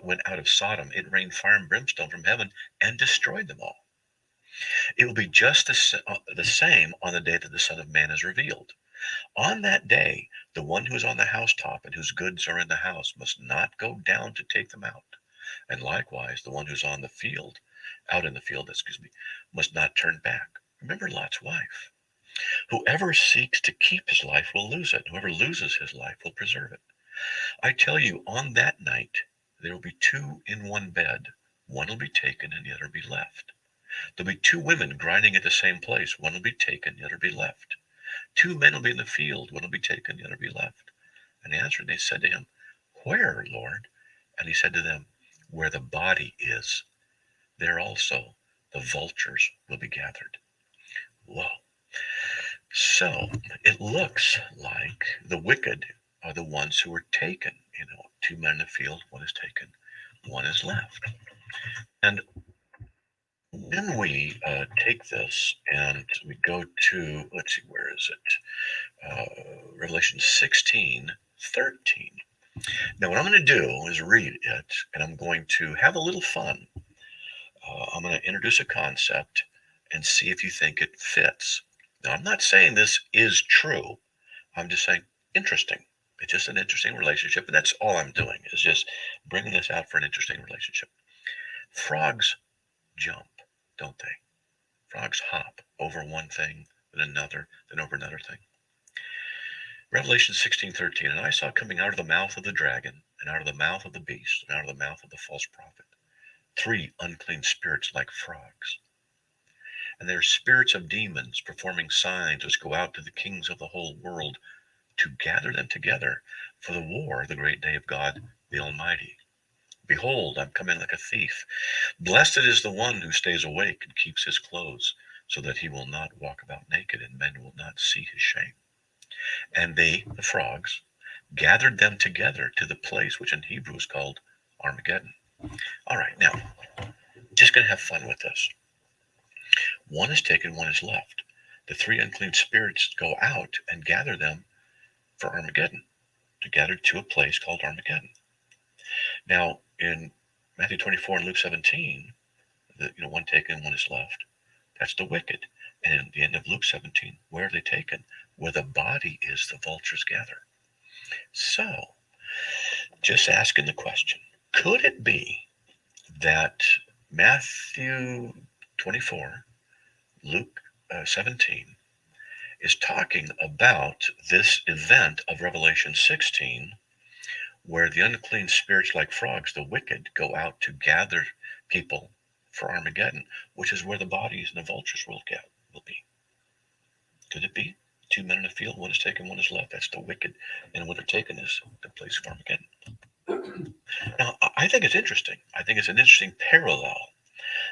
went out of Sodom, it rained fire and brimstone from heaven and destroyed them all. It will be just the same on the day that the Son of Man is revealed. On that day, the one who is on the housetop and whose goods are in the house must not go down to take them out. And likewise, the one who's out in the field, must not turn back. Remember Lot's wife. Whoever seeks to keep his life will lose it. Whoever loses his life will preserve it. I tell you, on that night, there will be 2 in one bed. One will be taken and the other be left. There'll be 2 women grinding at the same place. One will be taken, the other be left. 2 men will be in the field. One will be taken, the other be left. And they answered, they said to him, where, Lord? And he said to them, where the body is, there also the vultures will be gathered. Whoa. So it looks like the wicked are the ones who are taken. 2 men in the field, one is taken, one is left. And when we take this and we go to, let's see, where is it? Revelation 16:13. Now, what I'm going to do is read it, and I'm going to have a little fun. I'm going to introduce a concept and see if you think it fits. Now, I'm not saying this is true. I'm just saying interesting. It's just an interesting relationship, and that's all I'm doing is just bringing this out for an interesting relationship. Frogs jump, don't they? Frogs hop over one thing, then another, then over another thing. Revelation 16:13, and I saw coming out of the mouth of the dragon, and out of the mouth of the beast, and out of the mouth of the false prophet, 3 unclean spirits like frogs. And they are spirits of demons, performing signs which go out to the kings of the whole world to gather them together for the war of the great day of God the Almighty. Behold, I'm coming like a thief. Blessed is the one who stays awake and keeps his clothes, so that he will not walk about naked, and men will not see his shame. And they, the frogs, gathered them together to the place which in Hebrew is called Armageddon. All right, now, just going to have fun with this. One is taken, one is left. The 3 unclean spirits go out and gather them for Armageddon, to gather to a place called Armageddon. Now, in Matthew 24 and Luke 17, one taken, one is left. That's the wicked. And in the end of Luke 17, where are they taken? Where the body is, the vultures gather. So, just asking the question, could it be that Matthew 24, Luke 17, is talking about this event of Revelation 16, where the unclean spirits like frogs, the wicked, go out to gather people for Armageddon, which is where the bodies and the vultures will be. Could it be? 2 men in the field, one is taken, one is left. That's the wicked. And what they're taken is the place of Armageddon. Now, I think it's interesting. I think it's an interesting parallel.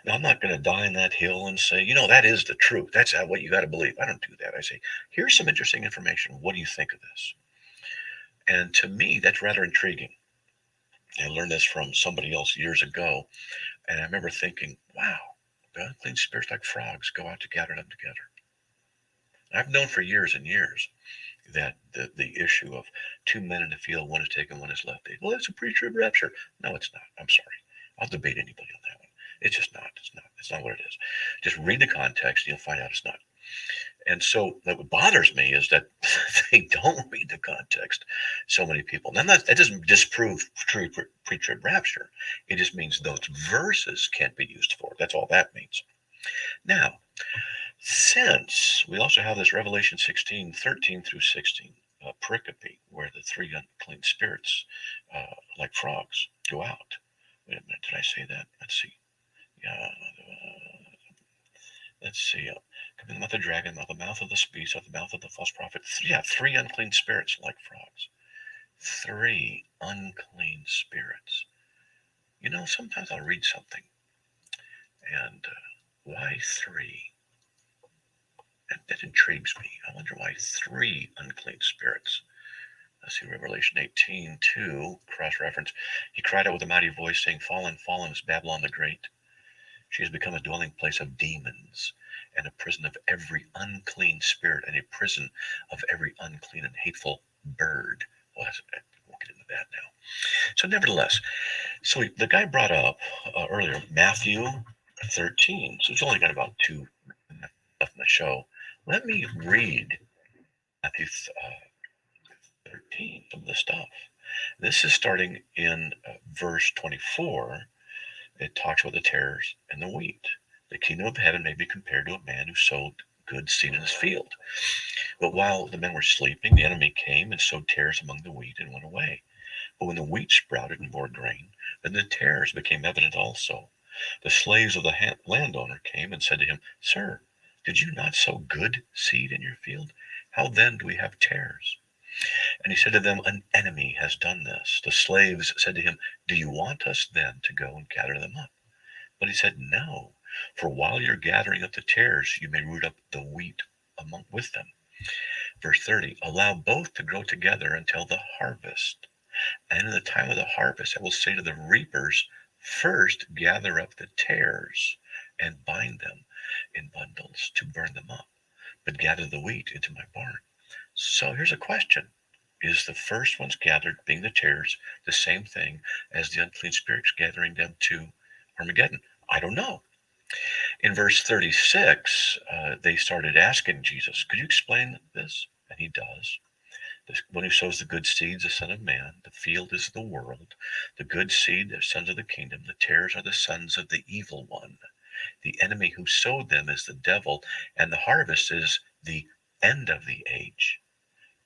Now, I'm not going to die on that hill and say, that is the truth. That's what you got to believe. I don't do that. I say, here's some interesting information. What do you think of this? And to me, that's rather intriguing. I learned this from somebody else years ago. And I remember thinking, wow, the unclean spirits like frogs go out to gather them together. I've known for years and years that the issue of 2 men in the field, one is taken, one is left. Well, it's a pre-trib rapture. No, it's not. I'm sorry. I'll debate anybody on that one. It's just not. It's not what it is. Just read the context and you'll find out it's not. And so what bothers me is that they don't read the context. So many people. Now, that doesn't disprove pre-trib rapture. It just means those verses can't be used for it. That's all that means. Now, since we also have this Revelation 16:13 through 16 pericope, where the 3 unclean spirits, like frogs, go out. Wait a minute, did I say that? Let's see. Coming out of the dragon, out of the mouth of the beast, out of the mouth of the false prophet. 3 unclean spirits like frogs. 3 unclean spirits. Sometimes I'll read something. And why 3? That intrigues me. I wonder why 3 unclean spirits. Let's see, Revelation 18:2, cross-reference. He cried out with a mighty voice, saying, Fallen, fallen is Babylon the Great. She has become a dwelling place of demons, and a prison of every unclean spirit, and a prison of every unclean and hateful bird. Well, we'll get into that now. So nevertheless, the guy brought up earlier, Matthew 13. So he's only got about 2 left in the show. Let me read Matthew 13, some of the stuff. This is starting in verse 24. It talks about the tares and the wheat. The kingdom of heaven may be compared to a man who sowed good seed in his field. But while the men were sleeping, the enemy came and sowed tares among the wheat and went away. But when the wheat sprouted and bore grain, then the tares became evident also. The slaves of the landowner came and said to him, Sir, did you not sow good seed in your field? How then do we have tares? And he said to them, an enemy has done this. The slaves said to him, do you want us then to go and gather them up? But he said, no, for while you're gathering up the tares, you may root up the wheat with them. Verse 30, allow both to grow together until the harvest. And in the time of the harvest, I will say to the reapers, first gather up the tares and bind them in bundles to burn them up, but gather the wheat into my barn. So here's a question. Is the first ones gathered, being the tares, the same thing as the unclean spirits gathering them to Armageddon? I don't know. In verse 36, they started asking Jesus, could you explain this? And he does. The one who sows the good seeds, the Son of Man. The field is the world. The good seed, the sons of the kingdom. The tares are the sons of the evil one. The enemy who sowed them is the devil, and the harvest is the end of the age.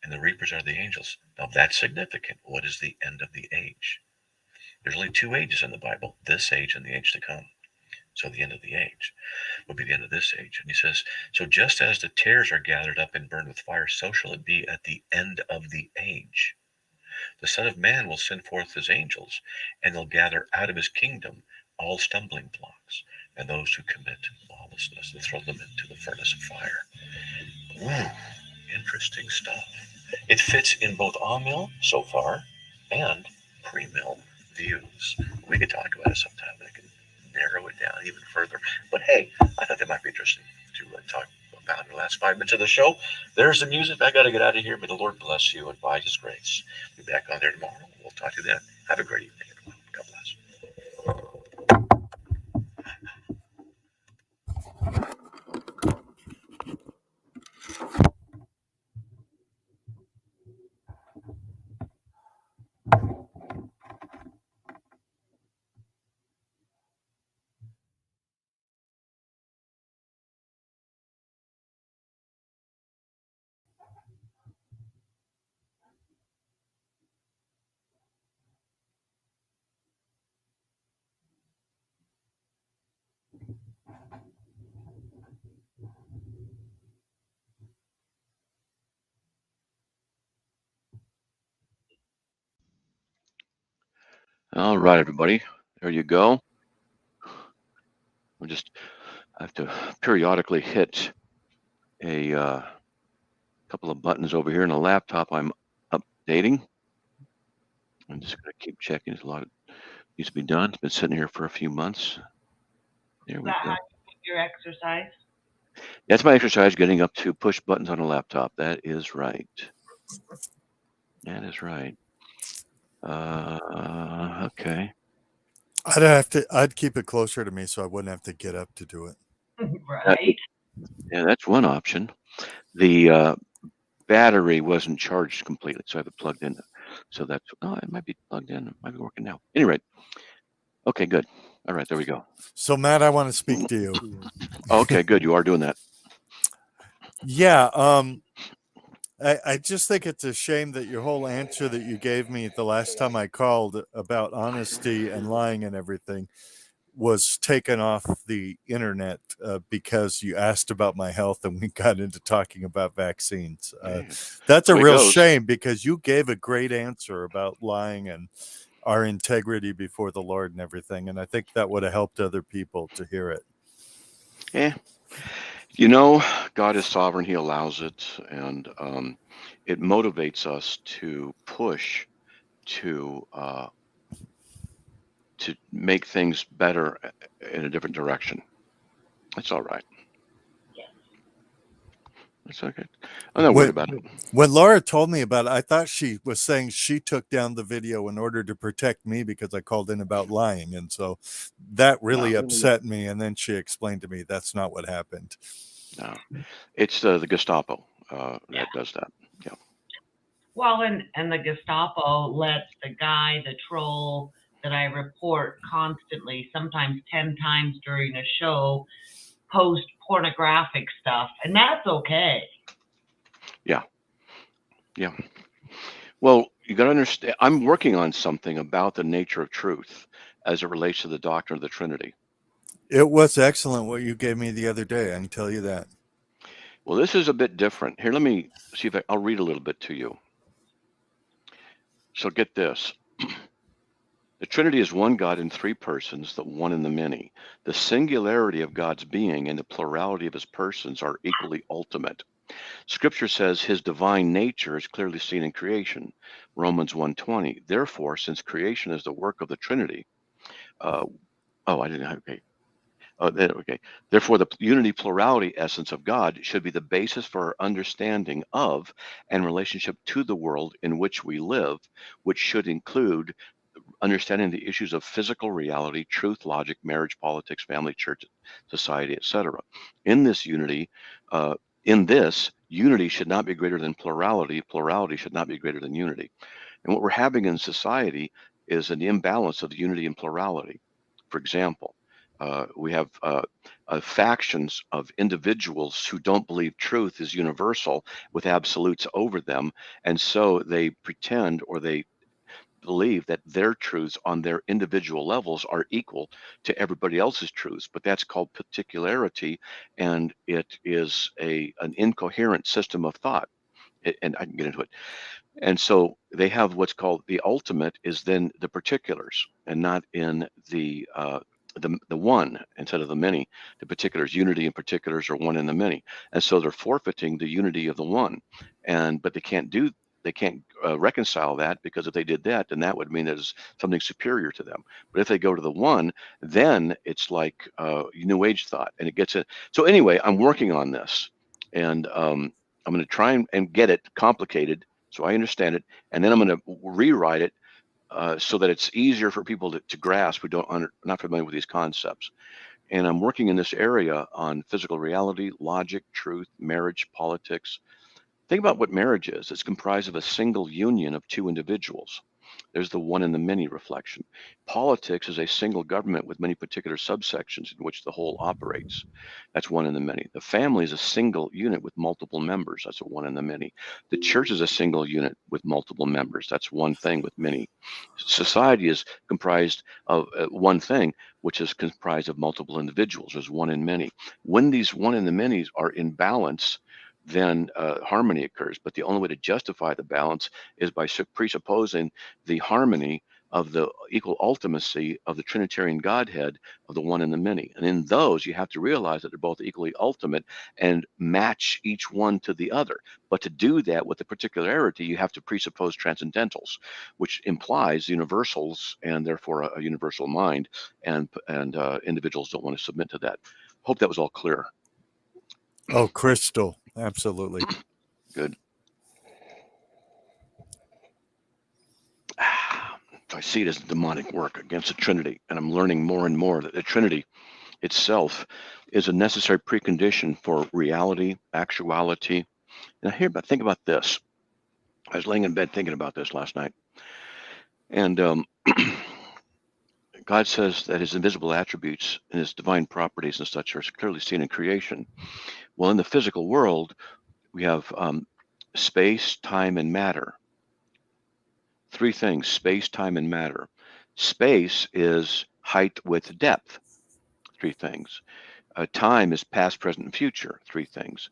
And the reapers are the angels. Now that's significant. What is the end of the age? There's only two ages in the Bible, this age and the age to come. So the end of the age will be the end of this age. And he says, so just as the tares are gathered up and burned with fire, so shall it be at the end of the age. The Son of Man will send forth his angels, and they'll gather out of his kingdom all stumbling blocks and those who commit lawlessness, and throw them into the furnace of fire. Ooh, interesting stuff. It fits in both amill so far and pre-mill views. We could talk about it sometime. I can narrow it down even further. But hey, I thought that might be interesting to talk about in the last 5 minutes of the show. There's the music. I got to get out of here. May the Lord bless you and by his grace. Be back on there tomorrow. We'll talk to you then. Have a great evening, everyone. God bless. All right, everybody, there you go. I have to periodically hit a couple of buttons over here in the laptop I'm updating. I'm just going to keep checking. There's a lot that needs to be done. It's been sitting here for a few months. There we go. How you do your exercise? That's my exercise, getting up to push buttons on a laptop. That is right. That is right. Okay. I'd keep it closer to me so I wouldn't have to get up to do it. Right. Yeah, that's one option. The battery wasn't charged completely, so I have it plugged in. So that's, it might be plugged in. It might be working now. Anyway, okay, good. All right, there we go. So, Matt, I want to speak to you. Okay, good. You are doing that. Yeah. I just think it's a shame that your whole answer that you gave me the last time I called about honesty and lying and everything was taken off the internet because you asked about my health and we got into talking about vaccines. That's a real shame because you gave a great answer about lying and our integrity before the Lord and everything. And I think that would have helped other people to hear it. Yeah. You know, God is sovereign. He allows it. And it motivates us to push to make things better in a different direction. That's all right. That's okay. I'm not worried about it. When Laura told me about it, I thought she was saying she took down the video in order to protect me because I called in about lying. And so that really upset me. And then she explained to me that's not what happened. No, it's the Gestapo that does that. Yeah. Well, and the Gestapo lets the guy, the troll that I report constantly, sometimes 10 times during a show, post pornographic stuff, and that's okay. Yeah. Yeah. Well, you got to understand, I'm working on something about the nature of truth as it relates to the doctrine of the Trinity. It was excellent what you gave me the other day. I can tell you that. Well, this is a bit different. Here, let me see if I'll read a little bit to you. So get this. The Trinity is one God in three persons, the one in the many. The singularity of God's being and the plurality of his persons are equally ultimate. Scripture says his divine nature is clearly seen in creation, Romans 1:20. Therefore, since creation is the work of the Trinity, Therefore, the unity plurality essence of God should be the basis for our understanding of and relationship to the world in which we live, which should include understanding the issues of physical reality, truth, logic, marriage, politics, family, church, society, etc. In this unity, unity should not be greater than plurality. Plurality should not be greater than unity. And what we're having in society is an imbalance of the unity and plurality. For example, we have factions of individuals who don't believe truth is universal with absolutes over them. And so they pretend, or they believe that their truths on their individual levels are equal to everybody else's truths, but that's called particularity, and it is an incoherent system of thought. And I can get into it. And so they have what's called the ultimate is then the particulars, and not in the one instead of the many. The particulars, unity and particulars are one in the many, and so they're forfeiting the unity of the one, but they can't reconcile that, because if they did that, then that would mean there's something superior to them. But if they go to the one, then it's like New Age thought, and it gets it. So anyway, I'm working on this, and I'm going to try and get it complicated so I understand it, and then I'm going to rewrite it so that it's easier for people to grasp who not familiar with these concepts. And I'm working in this area on physical reality, logic, truth, marriage, politics. Think about what marriage is. It's comprised of a single union of two individuals. There's the one in the many reflection. Politics is a single government with many particular subsections in which the whole operates. That's one in the many. The family is a single unit with multiple members. That's a one in the many. The church is a single unit with multiple members. That's one thing with many. Society is comprised of one thing, which is comprised of multiple individuals. There's one in many. When these one in the many are in balance, then harmony occurs. But the only way to justify the balance is by presupposing the harmony of the equal ultimacy of the Trinitarian Godhead of the one and the many. And in those, you have to realize that they're both equally ultimate and match each one to the other. But to do that with the particularity, you have to presuppose transcendentals, which implies universals and therefore a universal mind. And individuals don't want to submit to that. Hope that was all clear. Oh, crystal. Absolutely. Good. I see it as demonic work against the Trinity, and I'm learning more and more that the Trinity itself is a necessary precondition for reality, actuality. And think about this. I was laying in bed thinking about this last night, and God says that his invisible attributes and his divine properties and such are clearly seen in creation. Well, in the physical world, we have space, time, and matter. Three things: space, time, and matter. Space is height, width, depth. Three things. Time is past, present, and future. Three things.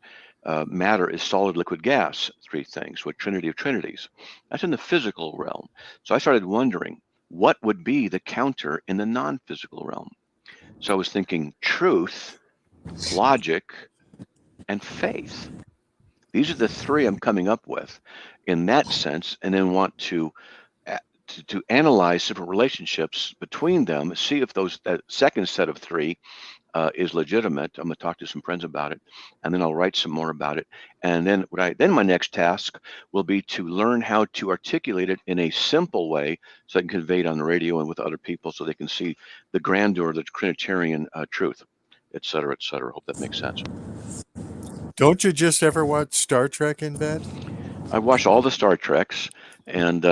Matter is solid, liquid, gas. Three things. With Trinity of Trinities. That's in the physical realm. So I started wondering, what would be the counter in the non-physical realm? So I was thinking truth, logic, and faith. These are the three I'm coming up with in that sense, and then want to analyze different relationships between them, see if that second set of three is legitimate. I'm going to talk to some friends about it, and then I'll write some more about it. And then my next task will be to learn how to articulate it in a simple way so I can convey it on the radio and with other people so they can see the grandeur of the Trinitarian truth, et cetera, et cetera. Hope that makes sense. Don't you just ever watch Star Trek in bed? I watch all the Star Treks and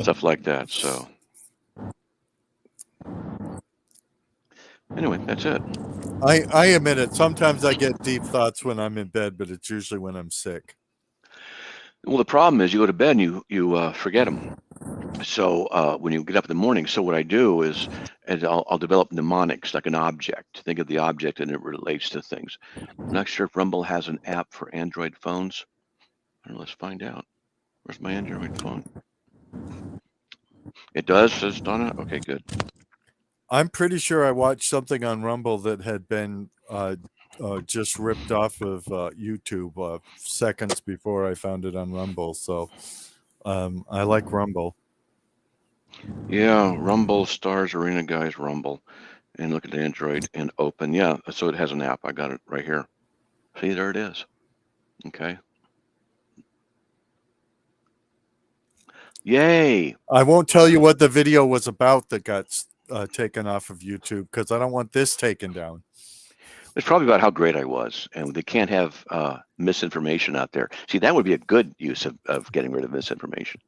stuff like that. So anyway, that's it. I admit it. Sometimes I get deep thoughts when I'm in bed, but it's usually when I'm sick. Well, the problem is you go to bed and you forget them. So when you get up in the morning, so what I do is I'll develop mnemonics, like an object. Think of the object and it relates to things. I'm not sure if Rumble has an app for Android phones. I don't know, let's find out. Where's my Android phone? It does, says Donna. Okay, good. I'm pretty sure I watched something on Rumble that had been just ripped off of YouTube seconds before I found it on Rumble. So I like Rumble. Yeah, Rumble, Stars, Arena Guys, Rumble. And look at Android and open. Yeah, so it has an app. I got it right here. See, there it is. Okay. Yay. I won't tell you what the video was about that got taken off of YouTube because I don't want this taken down. It's probably about how great I was, and they can't have misinformation out there. See, that would be a good use of getting rid of misinformation.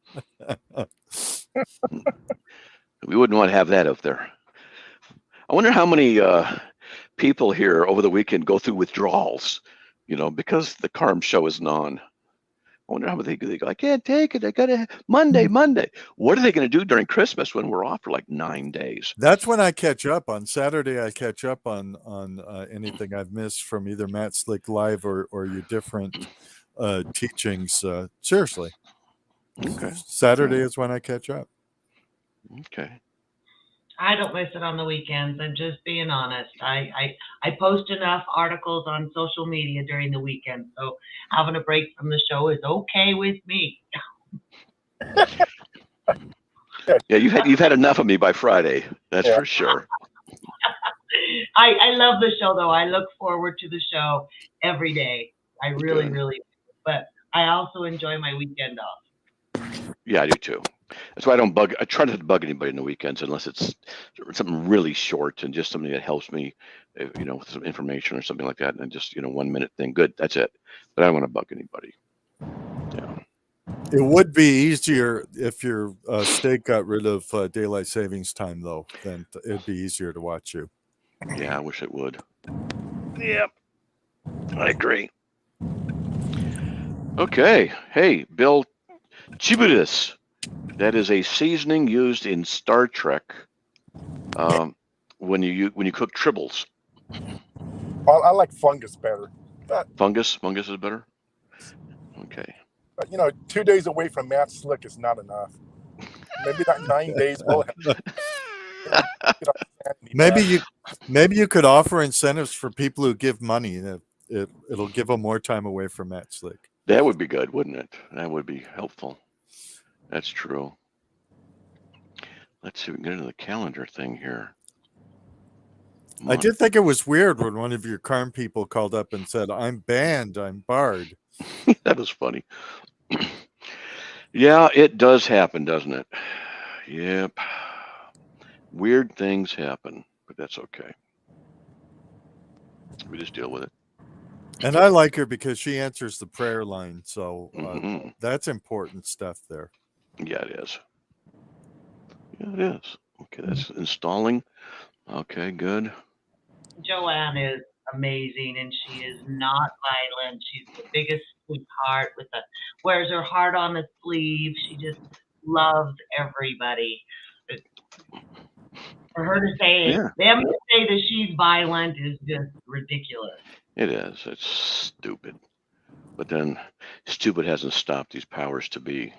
We wouldn't want to have that up there. I wonder how many people here over the weekend go through withdrawals, because the CARM show isn't on. I wonder how many they go, I can't take it. I got to Monday. What are they going to do during Christmas when we're off for like 9 days? That's when I catch up. On Saturday, I catch up on anything I've missed from either Matt Slick Live or your different teachings. Seriously. Okay. Saturday is when I catch up. Okay. I don't miss it on the weekends. I'm just being honest. I post enough articles on social media during the weekend, so having a break from the show is okay with me. Yeah, you've had enough of me by Friday. That's for sure. I love the show though. I look forward to the show every day. I really, really do. But I also enjoy my weekend off. Yeah, I do too. That's why I try not to bug anybody on the weekends unless it's something really short and just something that helps me, with some information or something like that. And just, 1 minute thing. Good. That's it. But I don't want to bug anybody. Yeah. It would be easier if your state got rid of daylight savings time, though. Then it'd be easier to watch you. Yeah, I wish it would. Yep. I agree. Okay. Hey, Bill Chibudis. That is a seasoning used in Star Trek when you cook tribbles. Well, I like fungus better. Fungus is better. Okay. But 2 days away from Matt Slick is not enough. Maybe not 9 days. We'll Maybe you could offer incentives for people who give money. It'll give them more time away from Matt Slick. That would be good, wouldn't it? That would be helpful. That's true. Let's see if we can get into the calendar thing here. I did think it was weird when one of your CARM people called up and said, I'm banned, I'm barred. That was funny. Yeah, it does happen, doesn't it? Yep. Weird things happen, but that's okay. We just deal with it. And I like her because she answers the prayer line. So that's important stuff there. Yeah, it is. Yeah, it is. Okay, that's installing. Okay, good. Joanne is amazing, and she is not violent. She's the biggest sweetheart wears her heart on the sleeve. She just loves everybody. For her to say, them to say that she's violent is just ridiculous. It is. It's stupid. But then stupid hasn't stopped these powers to be.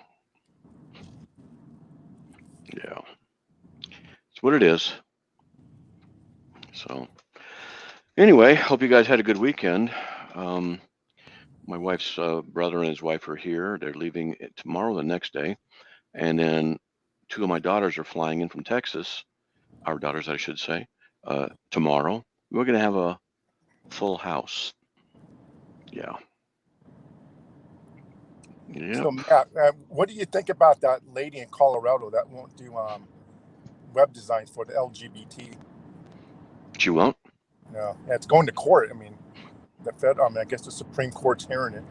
Yeah. It's what it is. So anyway, hope you guys had a good weekend. My wife's brother and his wife are here. They're leaving tomorrow, the next day. And then 2 of my daughters are flying in from Texas. Our daughters, I should say, tomorrow. We're going to have a full house. Yeah. Yeah. So, Matt, what do you think about that lady in Colorado that won't do web designs for the LGBT? She won't? No, it's going to court. I mean, I guess the Supreme Court's hearing it.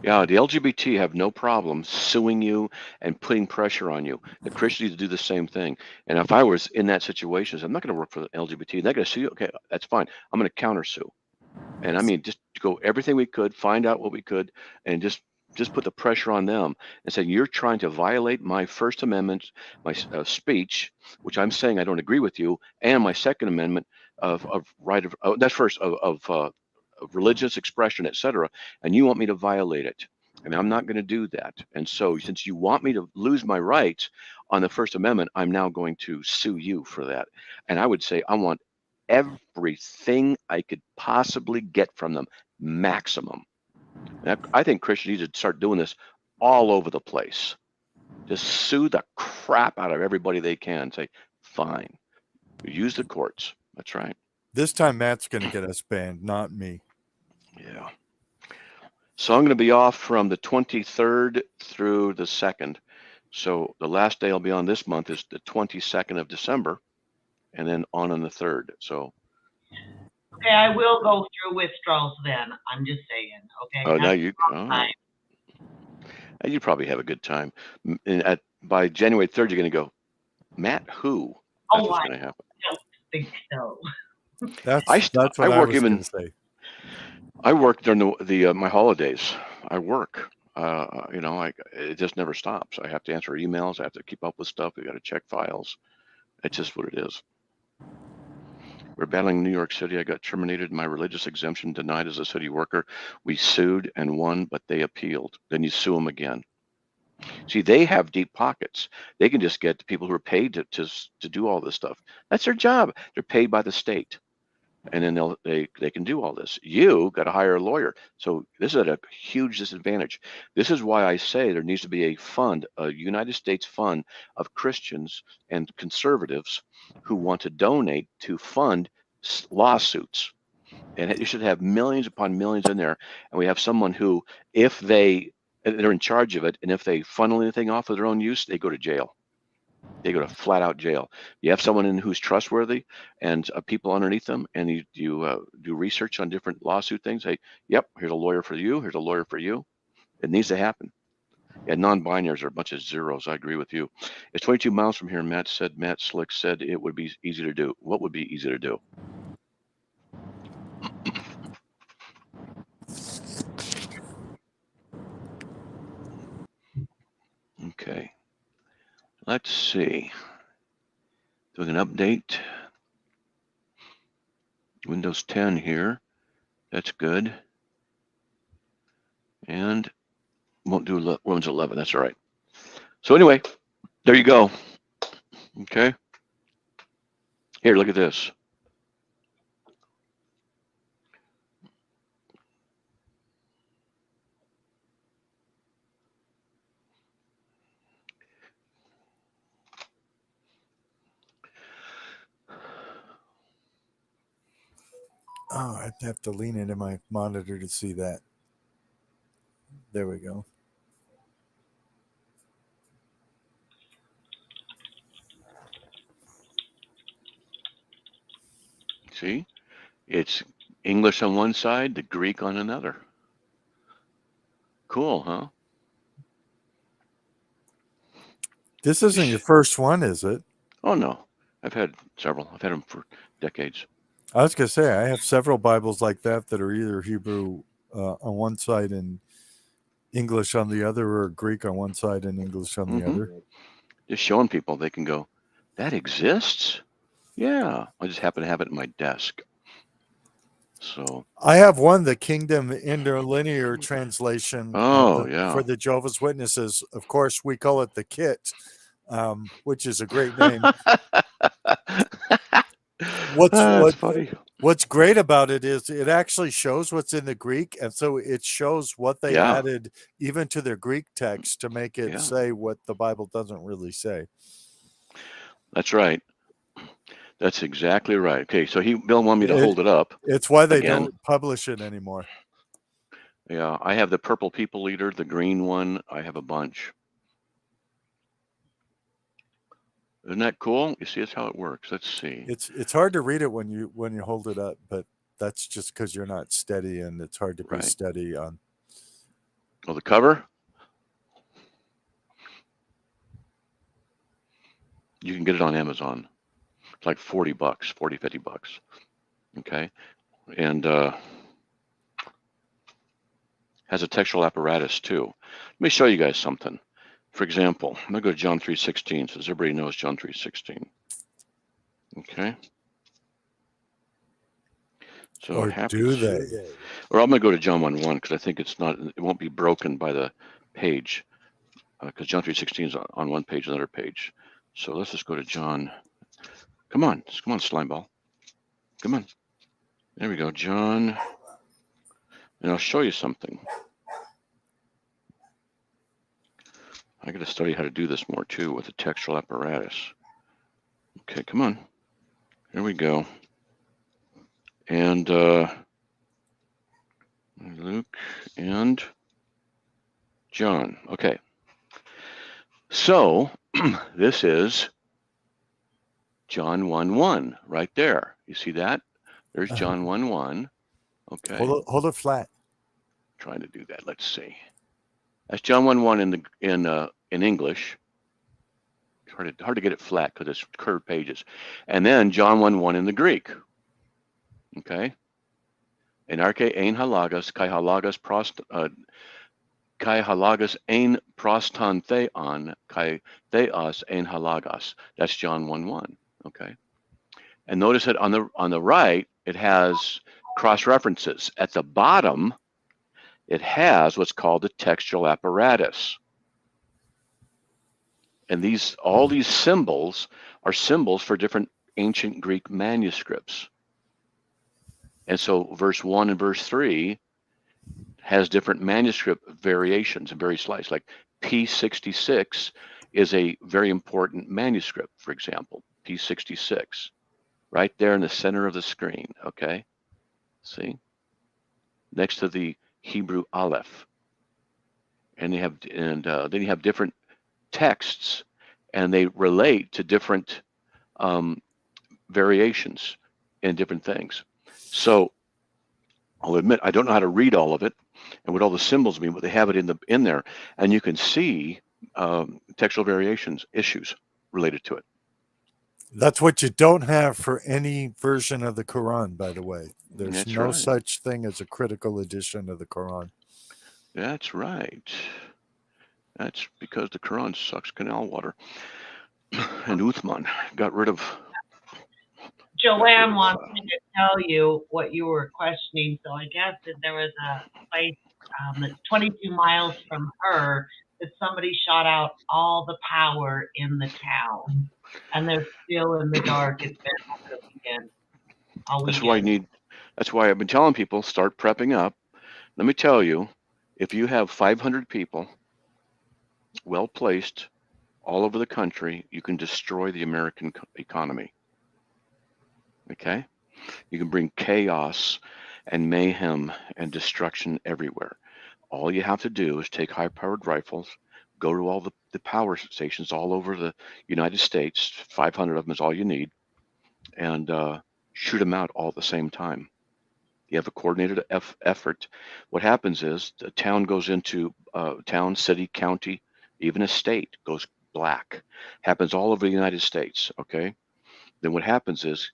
Yeah, the LGBT have no problem suing you and putting pressure on you. The Christians need to do the same thing. And if I was in that situation, I'm not going to work for the LGBT. They're going to sue you. Okay, that's fine. I'm going to countersue. And I mean, just go everything we could, find out what we could, and just put the pressure on them and say, you're trying to violate my First Amendment, my speech, which I'm saying I don't agree with you, and my Second Amendment of right of that's first of religious expression, etc. And you want me to violate it. And I'm not going to do that. And so since you want me to lose my rights on the First Amendment, I'm now going to sue you for that. And I would say I want everything I could possibly get from them, maximum. And I think Christians need to start doing this all over the place. Just sue the crap out of everybody they can. Say, fine, use the courts. That's right. This time Matt's going to get us banned, not me. Yeah. So I'm going to be off from the 23rd through the 2nd. So the last day I'll be on this month is the 22nd of December, and then on the 3rd. So. Okay, I will go through withdrawals then. I'm just saying. Okay. Oh, now you. Oh. You probably have a good time. And by January 3rd, you're going to go, Matt, who? That's what's going to happen. I don't think so. That's what I was going to say. I work during the my holidays. I work. It just never stops. I have to answer emails. I have to keep up with stuff. We got to check files. It's just what it is. We're battling New York City. I got terminated. My religious exemption denied as a city worker. We sued and won, but they appealed. Then you sue them again. See, they have deep pockets. They can just get the people who are paid to do all this stuff. That's their job. They're paid by the state. And then they can do all this. You got to hire a lawyer. So this is at a huge disadvantage. This is why I say there needs to be a fund, a United States fund of Christians and conservatives who want to donate to fund lawsuits. And you should have millions upon millions in there. And we have someone who, if they're in charge of it, and if they funnel anything off of their own use, they go to jail. They go to flat out jail. You have someone in who's trustworthy and people underneath them, and you do research on different lawsuit things. Hey, yep, here's a lawyer for you. Here's a lawyer for you. It needs to happen. Yeah, non-binaries are a bunch of zeros. I agree with you. It's 22 miles from here. Matt Slick said it would be easy to do. What would be easy to do? Okay. Let's see. Doing an update. Windows 10 here. That's good. And won't do Windows 11. That's all right. So anyway, there you go. Okay. Here, look at this. Oh, I'd have to lean into my monitor to see that. There we go. See, it's English on one side, the Greek on another. Cool, huh? This isn't your first one, is it? Oh, no. I've had several. I've had them for decades. I was going to say, I have several Bibles like that are either Hebrew on one side and English on the other, or Greek on one side and English on the other. Just showing people they can go, that exists? Yeah. I just happen to have it in my desk. So I have one, the Kingdom Interlinear Translation. For the Jehovah's Witnesses. Of course, we call it the Kit, which is a great name. What's great about it is it actually shows what's in the Greek, and so it shows what they added even to their Greek text to make it say what the Bible doesn't really say. That's right. That's exactly right. Okay, so Bill wanted me to hold it up. It's why they don't publish it anymore. Yeah, I have the Purple People Leader, the green one. I have a bunch. Isn't that cool? You see, that's how it works. Let's see. It's hard to read it when you hold it up, but that's just because you're not steady, and it's hard to be steady on. Oh, the cover? You can get it on Amazon. It's like $40, $50. Okay. And has a textual apparatus too. Let me show you guys something. For example, I'm going to go to John 3:16, so everybody knows John 3:16. Okay. So Or happy do to. they? Or I'm going to go to John 1:1 because I think it won't be broken by the page, because John 3:16 is on one page, another page. So let's just go to John. Come on, slime ball. Come on. There we go, John. And I'll show you something. I got to study how to do this more too with the textual apparatus. Okay, come on. Here we go. And Luke and John. Okay. So this is John 1:1 right there. You see that? There's John 1:1. Okay. Hold it flat. Trying to do that. Let's see. That's John 1:1 in English. It's hard to get it flat because it's curved pages. And then John 1:1 in the Greek. Okay. En arche ein halagas kai halagas ein proston theon kai theos ein halagas. That's John 1:1. Okay. And notice that on the right it has cross references. At the bottom it has what's called the textual apparatus. And all these symbols are symbols for different ancient Greek manuscripts. And so verse 1 and verse 3 has different manuscript variations and very slides. Like P66 is a very important manuscript, for example. P66, right there in the center of the screen, okay? See? Next to the Hebrew Aleph. And then you have different texts, and they relate to different variations in different things. So I'll admit I don't know how to read all of it and what all the symbols mean, but they have it in there, and you can see textual variations, issues related to it. That's what you don't have for any version of the Quran, by the way. There's That's no right. such thing as a critical edition of the Quran. That's right. That's because the Quran sucks canal water. And Uthman got rid of. Joanne wants me to tell you what you were questioning. So I guess that there was a place that's 22 miles from her that somebody shot out all the power in the town, and they're still in the dark. It's been over the weekend. That's why I've been telling people, start prepping up. Let me tell you, if you have 500 people well placed all over the country, you can destroy the American economy. Okay? You can bring chaos and mayhem and destruction everywhere. All you have to do is take high-powered rifles, go to all the power stations all over the United States, 500 of them is all you need, and shoot them out all at the same time. You have a coordinated effort. What happens is the town goes into town, city, county, even a state goes black. Happens all over the United States, okay? Then what happens is,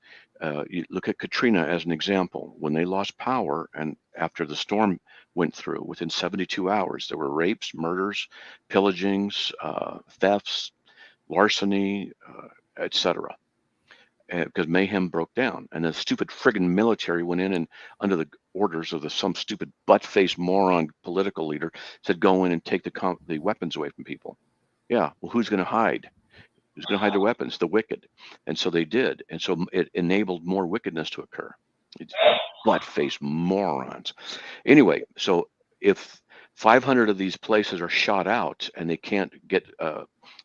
you look at Katrina as an example. When they lost power and after the storm went through, within 72 hours, there were rapes, murders, pillagings, thefts, larceny, etc. Because mayhem broke down, and the stupid friggin' military went in and under the orders of some stupid butt-faced moron political leader said, go in and take the weapons away from people. Yeah, well, who's going to hide? Who's going to hide their weapons? The wicked. And so they did. And so it enabled more wickedness to occur. It's butt-faced morons. Anyway, so if 500 of these places are shot out and they can't get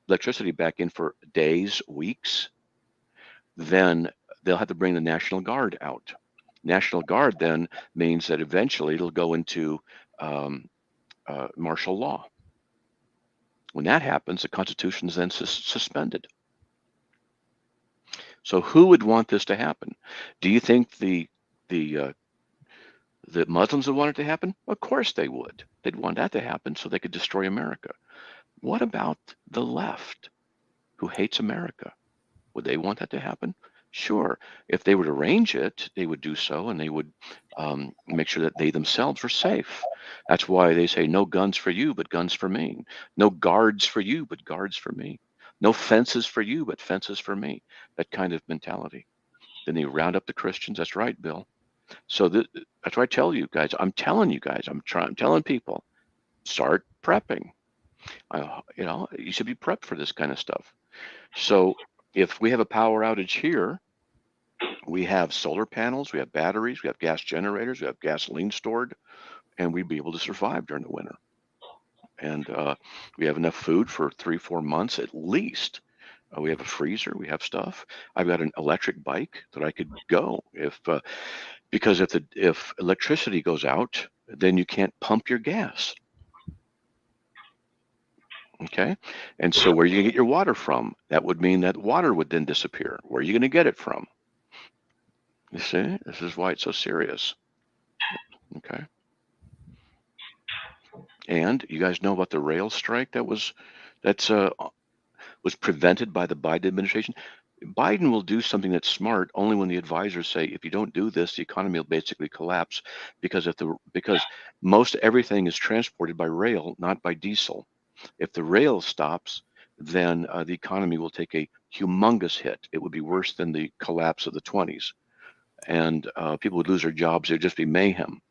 electricity back in for days, weeks, then they'll have to bring the National Guard out. National Guard then means that eventually it'll go into martial law. When that happens, the Constitution is then suspended. So who would want this to happen? Do you think the Muslims would want it to happen? Of course they would. They'd want that to happen so they could destroy America. What about the left who hates America? Would they want that to happen? Sure. If they would arrange it, they would do so, and they would make sure that they themselves are safe. That's why they say no guns for you, but guns for me. No guards for you, but guards for me. No fences for you, but fences for me. That kind of mentality. Then they round up the Christians. That's right, Bill. So that's why I tell you guys. I'm telling you guys. I'm telling people, start prepping. You should be prepped for this kind of stuff. So if we have a power outage here, we have solar panels, we have batteries, we have gas generators, we have gasoline stored, and we'd be able to survive during the winter. And we have enough food for 3-4 months at least. We have a freezer, we have stuff. I've got an electric bike that I could go because if electricity goes out, then you can't pump your gas. Okay, and so where are you gonna get your water from? That would mean that water would then disappear. Where are you gonna get it from? You see, this is why it's so serious. Okay. And you guys know about the rail strike that was prevented by the Biden administration. Biden will do something that's smart only when the advisors say, if you don't do this, the economy will basically collapse because most everything is transported by rail, not by diesel. If the rail stops, then the economy will take a humongous hit. It would be worse than the collapse of the 20s. And people would lose their jobs. It would just be mayhem.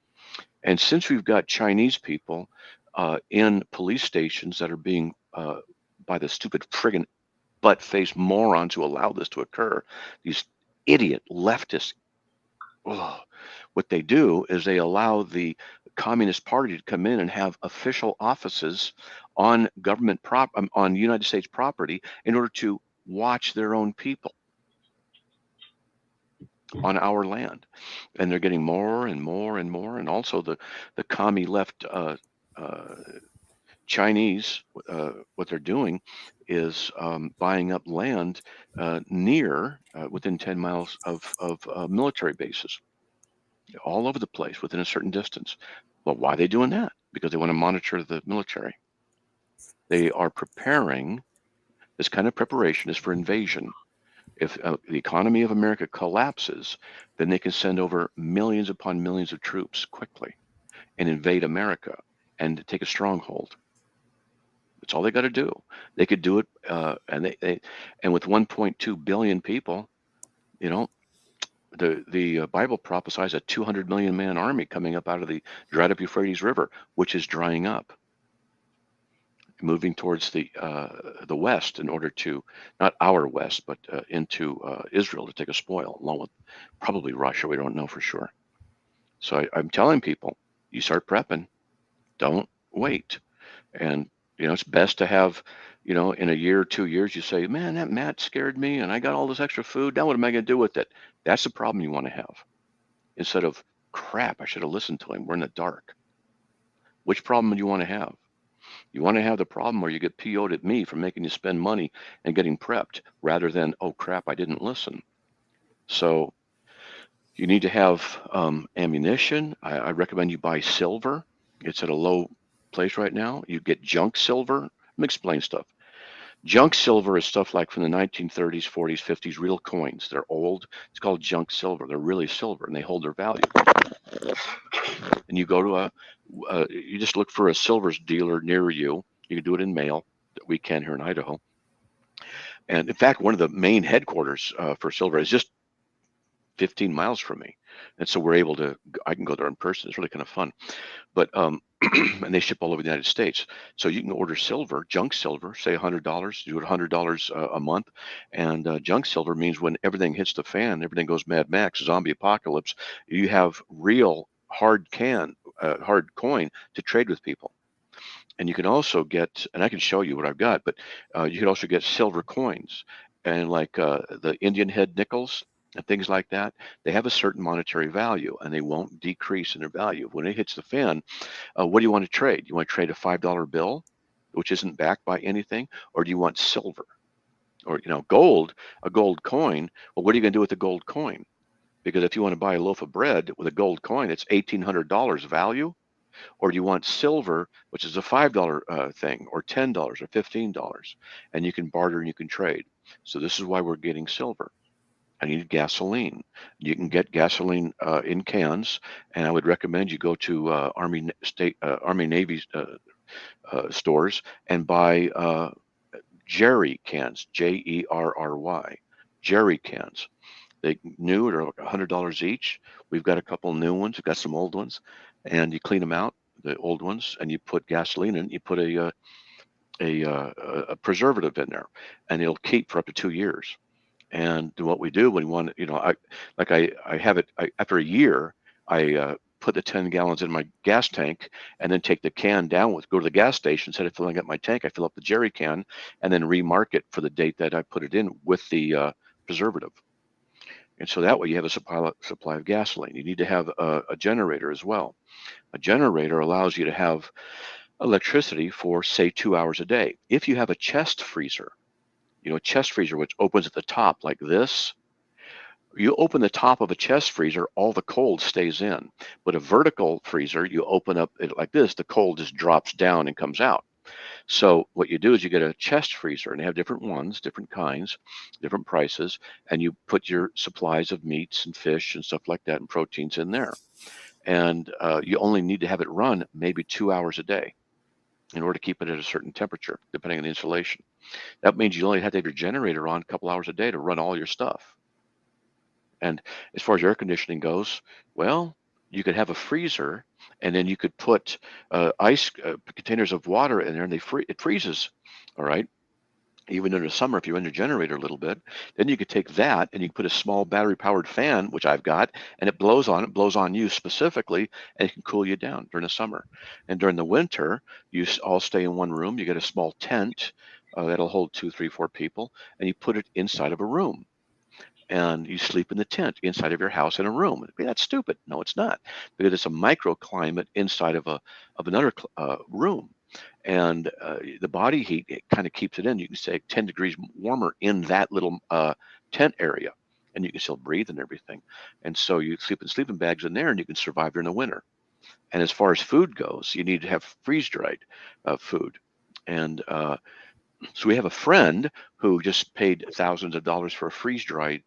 And since we've got Chinese people in police stations that are being, by the stupid friggin' butt-faced morons who allow this to occur, these idiot leftists, what they do is they allow the Communist Party to come in and have official offices on on United States property in order to watch their own people on our land. And they're getting more and more and more. And also the commie left Chinese, what they're doing is buying up land near, within 10 miles of military bases, all over the place within a certain distance. Well, why are they doing that? Because they want to monitor the military. They are preparing. This kind of preparation is for invasion. If the economy of America collapses, then they can send over millions upon millions of troops quickly and invade America and take a stronghold. That's all they got to do. They could do it, and with 1.2 billion people, the Bible prophesies a 200 million man army coming up out of the dried up Euphrates River, which is drying up, moving towards the west in order to, not our west, but into Israel to take a spoil, along with probably Russia. We don't know for sure. So I'm telling people, you start prepping. Don't wait. And it's best to have, in a year or 2 years, you say, man, that Matt scared me and I got all this extra food. Now what am I going to do with it? That's the problem you want to have. Instead of, crap, I should have listened to him. We're in the dark. Which problem do you want to have? You want to have the problem where you get PO'd at me for making you spend money and getting prepped, rather than, oh crap, I didn't listen. So you need to have ammunition. I recommend you buy silver. It's at a low place right now. You get junk silver. Let me explain stuff. Junk silver is stuff like from the 1930s, 40s, 50s, real coins. They're old. It's called junk silver. They're really silver and they hold their value. And you go to you just look for a silver dealer near you. You can do it in mail. We can here in Idaho. And in fact, one of the main headquarters for silver is just 15 miles from me. And so I can go there in person. It's really kind of fun. But, and they ship all over the United States. So you can order silver, junk silver, say $100, do it $100 a month. And junk silver means when everything hits the fan, everything goes Mad Max, zombie apocalypse, you have real hard coin to trade with people. And you can also get, and I can show you what I've got, but you can also get silver coins and like the Indian head nickels and things like that. They have a certain monetary value and they won't decrease in their value. When it hits the fan, what do you want to trade? You want to trade a $5 bill, which isn't backed by anything, or do you want silver? Or, gold, a gold coin. Well, what are you going to do with the gold coin? Because if you want to buy a loaf of bread with a gold coin, it's $1,800 value. Or do you want silver, which is a $5 thing, or $10 or $15, and you can barter and you can trade. So this is why we're getting silver. I need gasoline. You can get gasoline in cans, and I would recommend you go to Army Navy stores and buy jerry cans, Jerry, jerry cans. They new are like $100 each. We've got a couple new ones. We've got some old ones, and you clean them out, the old ones, and you put gasoline in. You put a preservative in there, and it'll keep for up to 2 years. And what we do when we want, I have it after a year. I put the 10 gallons in my gas tank, and then take the can down go to the gas station. Instead of filling up my tank, I fill up the jerry can, and then remark it for the date that I put it in with the preservative. And so that way you have a supply of gasoline. You need to have a generator as well. A generator allows you to have electricity for, say, 2 hours a day. If you have a chest freezer, a chest freezer which opens at the top like this, you open the top of a chest freezer, all the cold stays in. But a vertical freezer, you open up it like this, the cold just drops down and comes out. So what you do is you get a chest freezer, and they have different ones, different kinds, different prices, and you put your supplies of meats and fish and stuff like that and proteins in there. And you only need to have it run maybe 2 hours a day in order to keep it at a certain temperature, depending on the insulation. That means you only have to have your generator on a couple hours a day to run all your stuff. And as far as air conditioning goes, well, you could have a freezer, and then you could put ice containers of water in there, and it freezes, all right? Even in the summer, if you run your generator a little bit, then you could take that and you can put a small battery-powered fan, which I've got, and it blows on you specifically, and it can cool you down during the summer. And during the winter, you all stay in one room. You get a small tent that'll hold 2, 3, 4 people, and you put it inside of a room. And you sleep in the tent inside of your house in a room. That's stupid. No, it's not, because it's a microclimate inside of another room. And the body heat, it kind of keeps it in. You can say 10 degrees warmer in that little tent area, and you can still breathe and everything. And so you sleep in sleeping bags in there, and you can survive during the winter. And as far as food goes, you need to have freeze-dried food. And so we have a friend who just paid thousands of dollars for a freeze-dried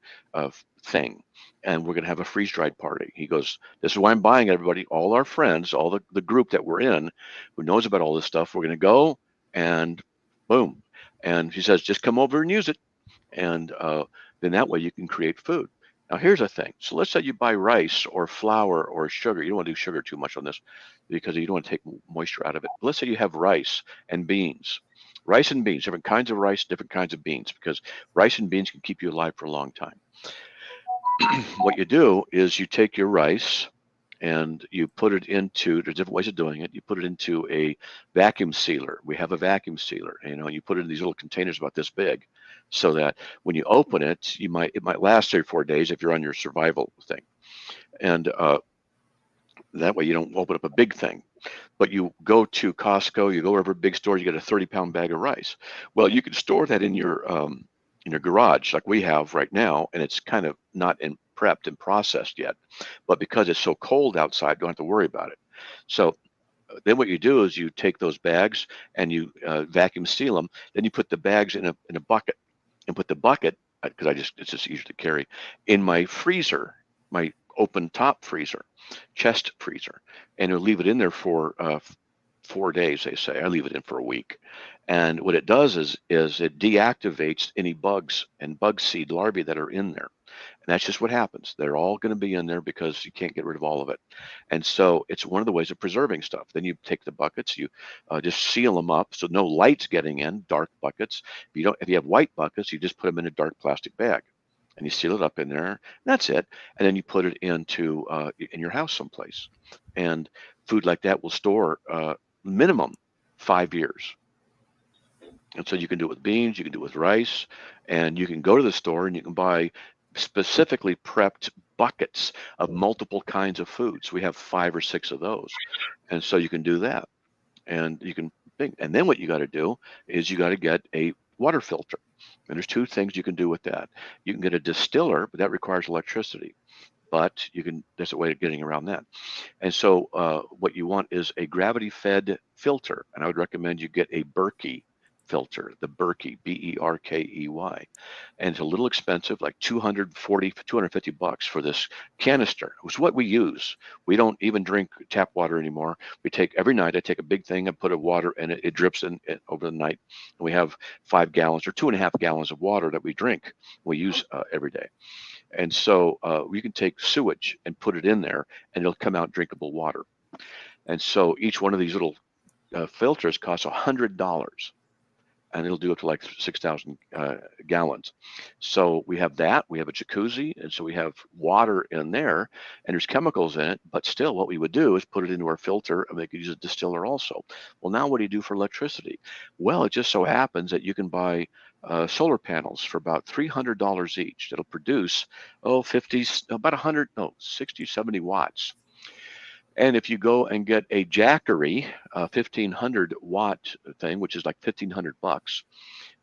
thing, and we're going to have a freeze-dried party. He goes, this is why I'm buying everybody, all our friends, all the group that we're in, who knows about all this stuff. We're going to go, and boom. And he says, just come over and use it. And then that way you can create food. Now, here's the thing. So let's say you buy rice or flour or sugar. You don't want to do sugar too much on this because you don't want to take moisture out of it. But let's say you have rice and beans. Rice and beans, different kinds of rice, different kinds of beans, because rice and beans can keep you alive for a long time. What you do is you take your rice and you put it into, there's different ways of doing it. You put it into a vacuum sealer. We have a vacuum sealer, you put it in these little containers about this big, so that when you open it, it might last 3 or 4 days if you're on your survival thing. And that way you don't open up a big thing. But you go to Costco, you go over a big store, you get a 30-pound bag of rice. Well, you can store that in your garage like we have right now, and it's kind of not prepped and processed yet. But because it's so cold outside, you don't have to worry about it. So then what you do is you take those bags and you vacuum seal them. Then you put the bags in a bucket, and put the bucket, because it's just easier to carry, in my freezer, my open top freezer, chest freezer, and you'll leave it in there for 4 days, they say. I leave it in for a week. And what it does is it deactivates any bugs and bug seed larvae that are in there. And that's just what happens. They're all going to be in there because you can't get rid of all of it. And so it's one of the ways of preserving stuff. Then you take the buckets, you just seal them up so no light's getting in, dark buckets. If you have white buckets, you just put them in a dark plastic bag, and you seal it up in there. That's it. And then you put it into in your house someplace. And food like that will store minimum 5 years. And so you can do it with beans, you can do it with rice, and you can go to the store and you can buy specifically prepped buckets of multiple kinds of foods. We have 5 or 6 of those. And so you can do that. And you can think. And then what you got to do is you got to get a water filter. And there's 2 things you can do with that. You can get a distiller, but that requires electricity. But there's a way of getting around that. And so what you want is a gravity-fed filter. And I would recommend you get a Berkey filter, the Berkey, Berkey. And it's a little expensive, like $250 for this canister. It was what we use. We don't even drink tap water anymore. Every night I take a big thing and put a water in it. It drips in over the night. And we have 5 gallons or 2.5 gallons of water that we drink. We use every day. And so we can take sewage and put it in there, and it'll come out drinkable water. And so each one of these little filters costs $100, and it'll do up to like 6,000 gallons. So we have that, we have a jacuzzi, and so we have water in there, and there's chemicals in it, but still what we would do is put it into our filter, and we could use a distiller also. Well, now what do you do for electricity? Well, it just so happens that you can buy solar panels for about $300 each that'll produce, 60, 70 watts. And if you go and get a Jackery, 1500 watt thing, which is like $1,500,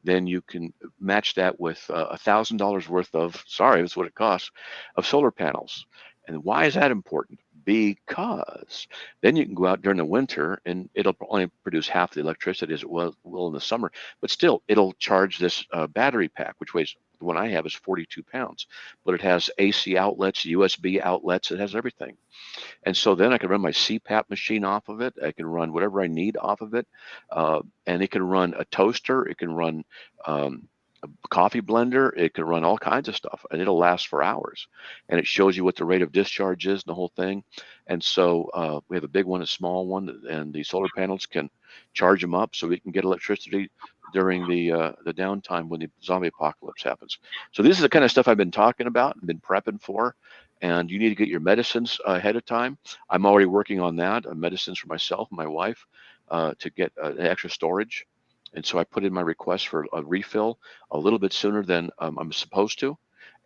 then you can match that with $1,000 worth of, sorry, that's what it costs, of solar panels. And why is that important? Because then you can go out during the winter and it'll only produce half the electricity as it will in the summer, but still it'll charge this battery pack, which weighs, the one I have is 42 pounds, but it has AC outlets, USB outlets, it has everything. And so then I can run my CPAP machine off of it. I can run whatever I need off of it. And it can run a toaster. It can run a coffee blender. It can run all kinds of stuff, and it'll last for hours. And it shows you what the rate of discharge is and the whole thing. And so we have a big one, a small one, and the solar panels can charge them up so we can get electricity during the downtime when the zombie apocalypse happens. So this is the kind of stuff I've been talking about and been prepping for. And you need to get your medicines ahead of time. I'm already working on that, medicines for myself and my wife to get extra storage. And so I put in my request for a refill a little bit sooner than I'm supposed to.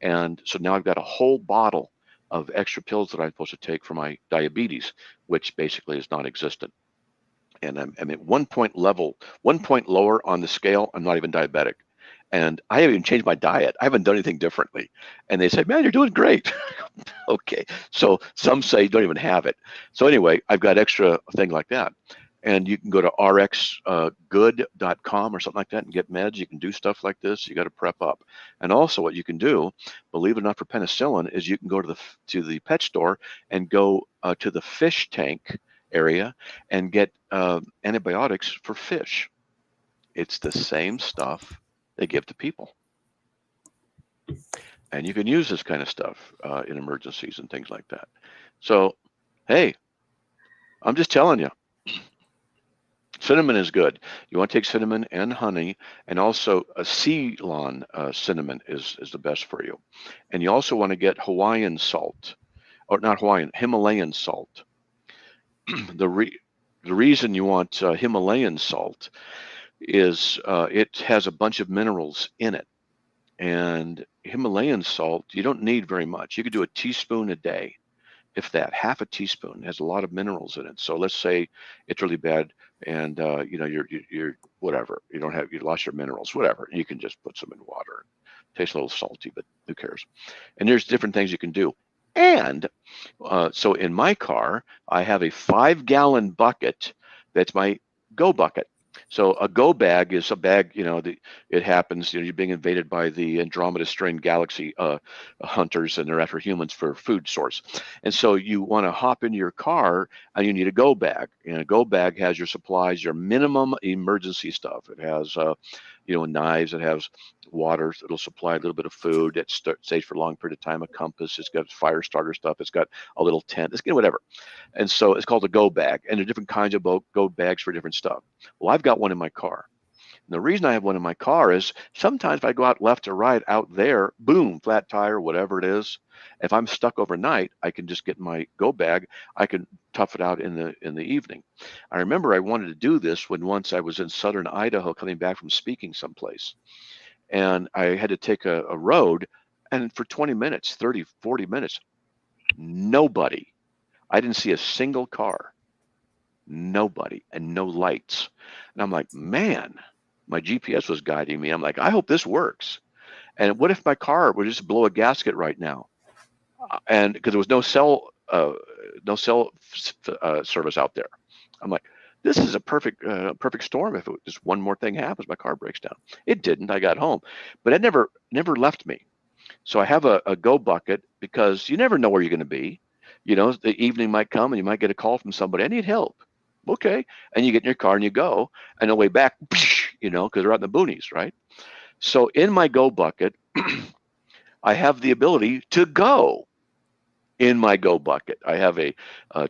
And so now I've got a whole bottle of extra pills that I'm supposed to take for my diabetes, which basically is non-existent. And I'm at 1 point lower on the scale. I'm not even diabetic. And I haven't even changed my diet. I haven't done anything differently. And they say, man, you're doing great. Okay. So some say you don't even have it. So anyway, I've got extra thing like that. And you can go to rxgood.com or something like that and get meds. You can do stuff like this. You got to prep up. And also what you can do, believe it or not, for penicillin is you can go to the pet store and go to the fish tank area and get antibiotics for fish. It's the same stuff they give to people. And you can use this kind of stuff in emergencies and things like that. So, hey, I'm just telling you, cinnamon is good. You want to take cinnamon and honey, and also a Ceylon cinnamon is the best for you. And you also want to get Hawaiian salt, or not Hawaiian, Himalayan salt. The reason you want Himalayan salt is it has a bunch of minerals in it. And Himalayan salt, you don't need very much. You could do a teaspoon a day, if that, half a teaspoon. It has a lot of minerals in it. So let's say it's really bad and you're whatever, you lost your minerals, whatever. You can just put some in water. It tastes a little salty, but who cares? And there's different things you can do. And so in my car, I have a 5-gallon bucket. That's my go bucket. So a go bag is a bag, it happens, you're being invaded by the Andromeda strain galaxy hunters, and they're after humans for food source. And so you want to hop into your car and you need a go bag. And a go bag has your supplies, your minimum emergency stuff. It has, knives, it has water, it'll supply a little bit of food that stays for a long period of time, a compass, it's got fire starter stuff, it's got a little tent, it's whatever. And so it's called a go bag, and there are different kinds of go bags for different stuff. Well, I've got one in my car. And the reason I have one in my car is sometimes if I go out left or right out there, boom, flat tire, whatever it is, if I'm stuck overnight, I can just get my go bag. I can tough it out in the evening. I remember I wanted to do this when once I was in southern Idaho coming back from speaking someplace. And I had to take a road, and for 20 minutes, 30, 40 minutes, nobody. I didn't see a single car, nobody, and no lights. And I'm like, man, my GPS was guiding me. I'm like, I hope this works. And what if my car would just blow a gasket right now? And because there was no cell service out there. I'm like, this is a perfect storm. If just one more thing happens, my car breaks down. It didn't. I got home, but it never left me. So I have a go bucket because you never know where you're going to be. The evening might come and you might get a call from somebody. I need help. Okay, and you get in your car and you go, and on the way back, because they're out in the boonies, right? So in my go bucket, I have the ability to go in my go bucket. I have a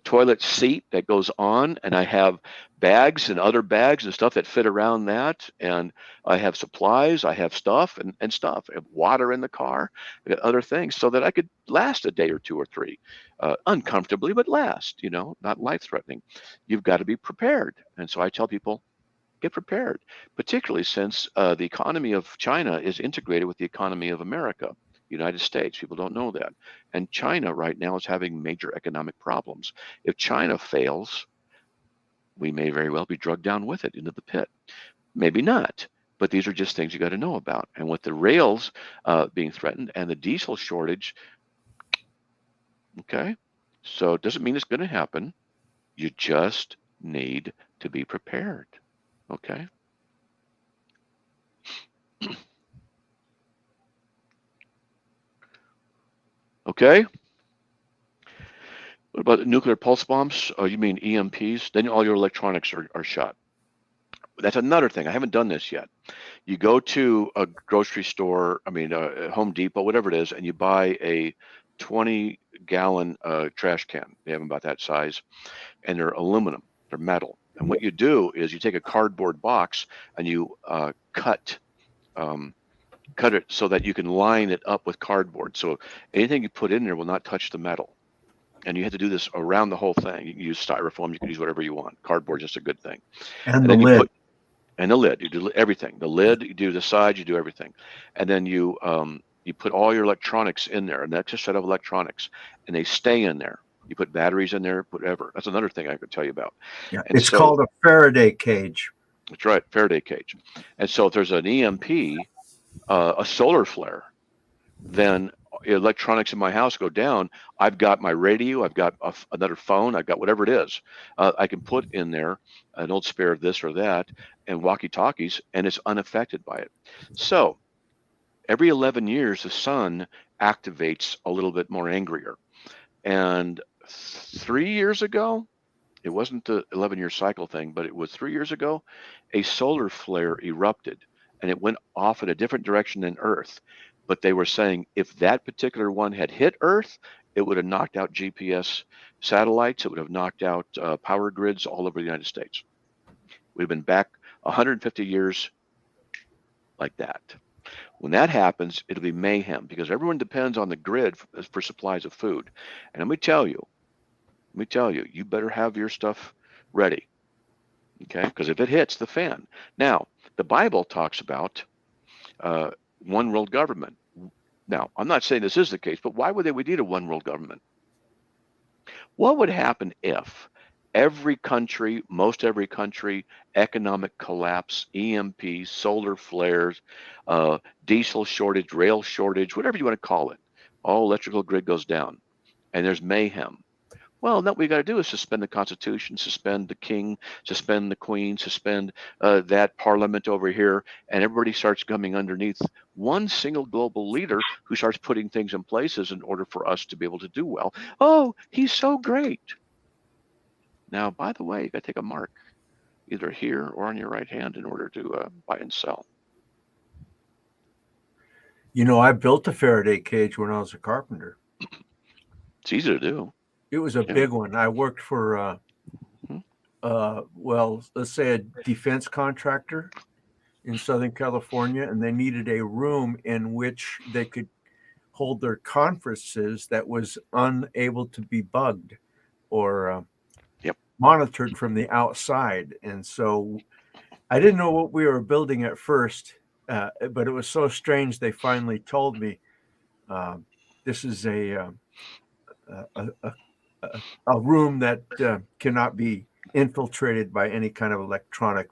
toilet seat that goes on, and I have bags and other bags and stuff that fit around that. And I have supplies, I have stuff and stuff. I have water in the car, I got other things so that I could last a day or two or three, uncomfortably, but last, not life threatening. You've got to be prepared. And so I tell people, get prepared, particularly since the economy of China is integrated with the economy of America. United States. People don't know that. And China right now is having major economic problems. If China fails, we may very well be drugged down with it into the pit. Maybe not, but these are just things you got to know about. And with the rails being threatened and the diesel shortage, okay, so it doesn't mean it's going to happen. You just need to be prepared, okay? Okay. What about nuclear pulse bombs? Oh, you mean EMPs? Then all your electronics are shot. That's another thing. I haven't done this yet. You go to a grocery store, Home Depot, whatever it is, and you buy a 20-gallon trash can. They have them about that size, and they're aluminum. They're metal. And what you do is you take a cardboard box and you cut it so that you can line it up with cardboard. So anything you put in there will not touch the metal. And you have to do this around the whole thing. You can use styrofoam, you can use whatever you want. Cardboard is just a good thing. And the lid. And the lid, you do everything. The lid, you do the sides, you do everything. And then you put all your electronics in there, an extra set of electronics, and they stay in there. You put batteries in there, whatever. That's another thing I could tell you about. Yeah, it's called a Faraday cage. That's right, Faraday cage. And so if there's an EMP, a solar flare, then electronics in my house go down. I've got my radio, I've got another phone, I've got whatever it is. I can put in there an old spare of this or that and walkie-talkies, and it's unaffected by it. So every 11 years, the sun activates a little bit more angrier. And 3 years ago, it wasn't the 11-year cycle thing, but it was 3 years ago, a solar flare erupted, and it went off in a different direction than Earth. But they were saying if that particular one had hit Earth, it would have knocked out GPS satellites. It would have knocked out power grids all over the United States. We've been back 150 years like that. When that happens, it'll be mayhem because everyone depends on the grid for supplies of food. And let me tell you, you better have your stuff ready, okay? Because if it hits the fan. Now, the Bible talks about one world government. Now, I'm not saying this is the case, but why would we need a one world government? What would happen if every country, most every country, economic collapse, EMP, solar flares, diesel shortage, rail shortage, whatever you want to call it, all electrical grid goes down and there's mayhem? Well, what we got to do is suspend the Constitution, suspend the king, suspend the queen, suspend that parliament over here, and everybody starts coming underneath one single global leader who starts putting things in places in order for us to be able to do well. Oh, he's so great. Now, by the way, you got to take a mark either here or on your right hand in order to buy and sell. I built a Faraday cage when I was a carpenter. It's easy to do. It was a big one. I worked for, let's say a defense contractor in Southern California, and they needed a room in which they could hold their conferences that was unable to be bugged or monitored from the outside. And so I didn't know what we were building at first, but it was so strange. They finally told me this is a room that cannot be infiltrated by any kind of electronic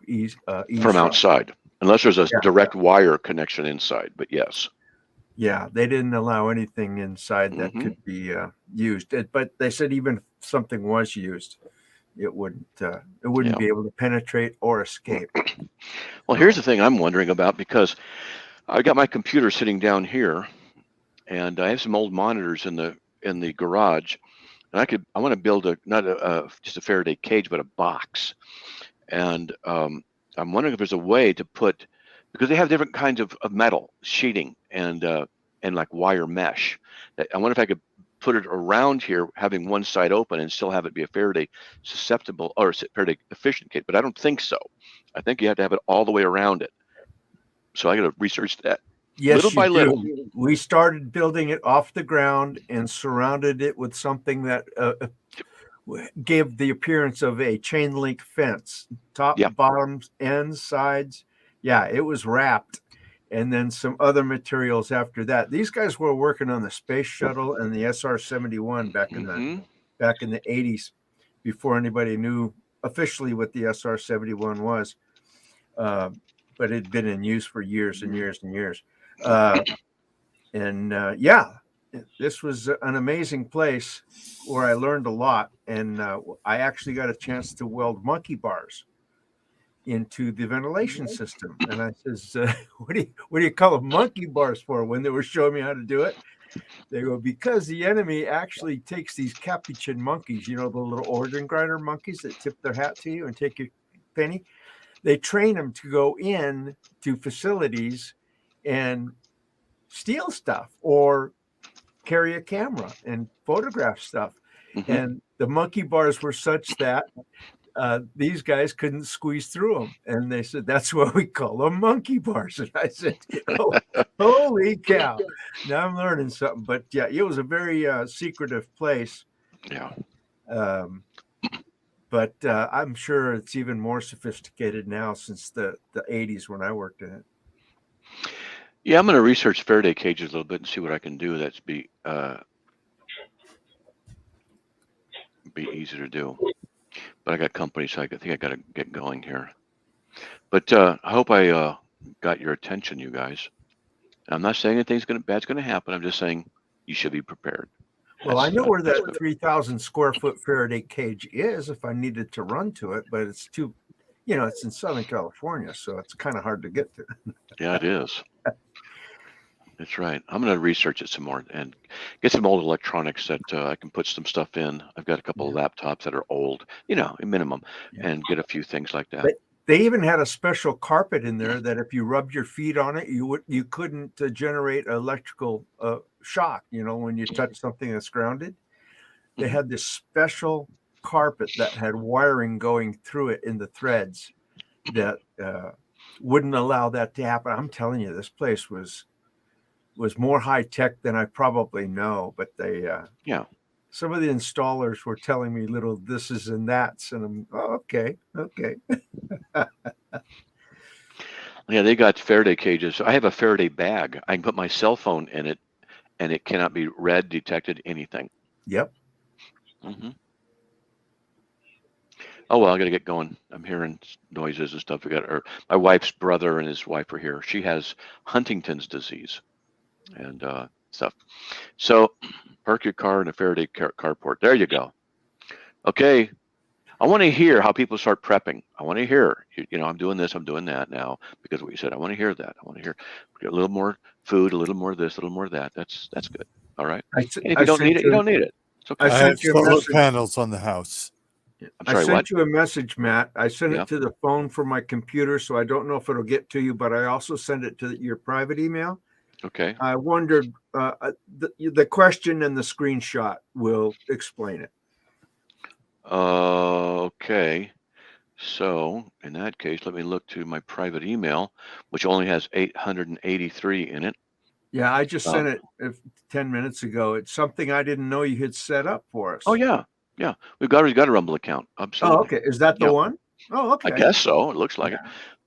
from outside, unless there's a direct wire connection inside. But yes. Yeah, they didn't allow anything inside that could be used. But they said even if something was used, it wouldn't be able to penetrate or escape. Well, here's the thing I'm wondering about, because I got my computer sitting down here, and I have some old monitors in the garage, and I want to build not just a Faraday cage, but a box. And I'm wondering if there's a way to put, because they have different kinds of metal sheeting and and like wire mesh. I wonder if I could put it around here, having one side open and still have it be a Faraday susceptible or Faraday efficient cage, but I don't think so. I think you have to have it all the way around it. So I got to research that. Yes, little by little. We started building it off the ground and surrounded it with something that gave the appearance of a chain link fence, top, bottoms, ends, sides. Yeah, it was wrapped. And then some other materials after that. These guys were working on the space shuttle and the SR-71 back in the 80s, before anybody knew officially what the SR-71 was. But it had been in use for years and years and years. This was an amazing place where I learned a lot. And I actually got a chance to weld monkey bars into the ventilation system. And I says, what do you call them monkey bars for? When they were showing me how to do it, they go, because the enemy actually takes these capuchin monkeys, the little organ grinder monkeys that tip their hat to you and take your penny. They train them to go in to facilities and steal stuff or carry a camera and photograph stuff. And the monkey bars were such that these guys couldn't squeeze through them. And they said, that's why we call them monkey bars. And I said, oh, holy cow. Now I'm learning something. But yeah, it was a very secretive place. Yeah. But I'm sure it's even more sophisticated now since the 80s when I worked in it. Yeah, I'm going to research Faraday cages a little bit and see what I can do that's be easy to do. But I got company, so I think I got to get going here. But I hope I got your attention, you guys. I'm not saying anything's bad's going to happen. I'm just saying you should be prepared. Well, I know where that 3,000 square foot Faraday cage is if I needed to run to it, but it's too, it's in Southern California, so it's kind of hard to get to. Yeah, it is. That's right. I'm going to research it some more and get some old electronics that I can put some stuff in. I've got a couple of laptops that are old, a minimum, and get a few things like that. But they even had a special carpet in there that if you rubbed your feet on it, you couldn't generate electrical shock. When you touch something that's grounded, they had this special carpet that had wiring going through it in the threads that wouldn't allow that to happen. I'm telling you, this place was more high tech than I probably know, but they some of the installers were telling me little thises and that's, and I'm okay. Yeah, they got Faraday cages. I have a Faraday bag. I can put my cell phone in it, and it cannot be read, detected, anything. Yep. Oh well, I got to get going. I'm hearing noises and stuff. My wife's brother and his wife are here. She has Huntington's disease and stuff. So park your car in a Faraday carport. There you go. Okay. I want to hear how people start prepping. I want to hear, I'm doing this, I'm doing that now because of what you said. I want to hear that. I want to hear a little more food, a little more this, a little more that. That's good. All right. And if you don't need it, you don't need it. It's okay. I have solar panels on the house. I'm sorry, I sent you a message, Matt. I sent it to the phone from my computer, so I don't know if it'll get to you, but I also sent it to your private email. Okay. I wondered, the question and the screenshot will explain it. Okay. So in that case, let me look to my private email, which only has 883 in it. Yeah, I just sent it 10 minutes ago. It's something I didn't know you had set up for us. Oh, yeah. Yeah. We've already got a Rumble account. Absolutely. Oh, okay. Is that the one? Oh, okay. I guess so. It looks like it.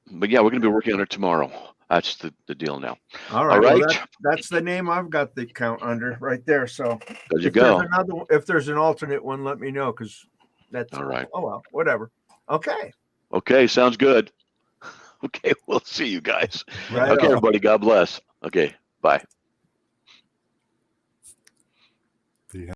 But yeah, we're going to be working on it tomorrow. That's the deal now. All right. Well, that's the name I've got the account under right there. So there you go. If there's an alternate one, let me know because that's all right. Oh, well, whatever. Okay. Okay. Sounds good. Okay. We'll see you guys. Right. Okay, everybody. God bless. Okay. Bye.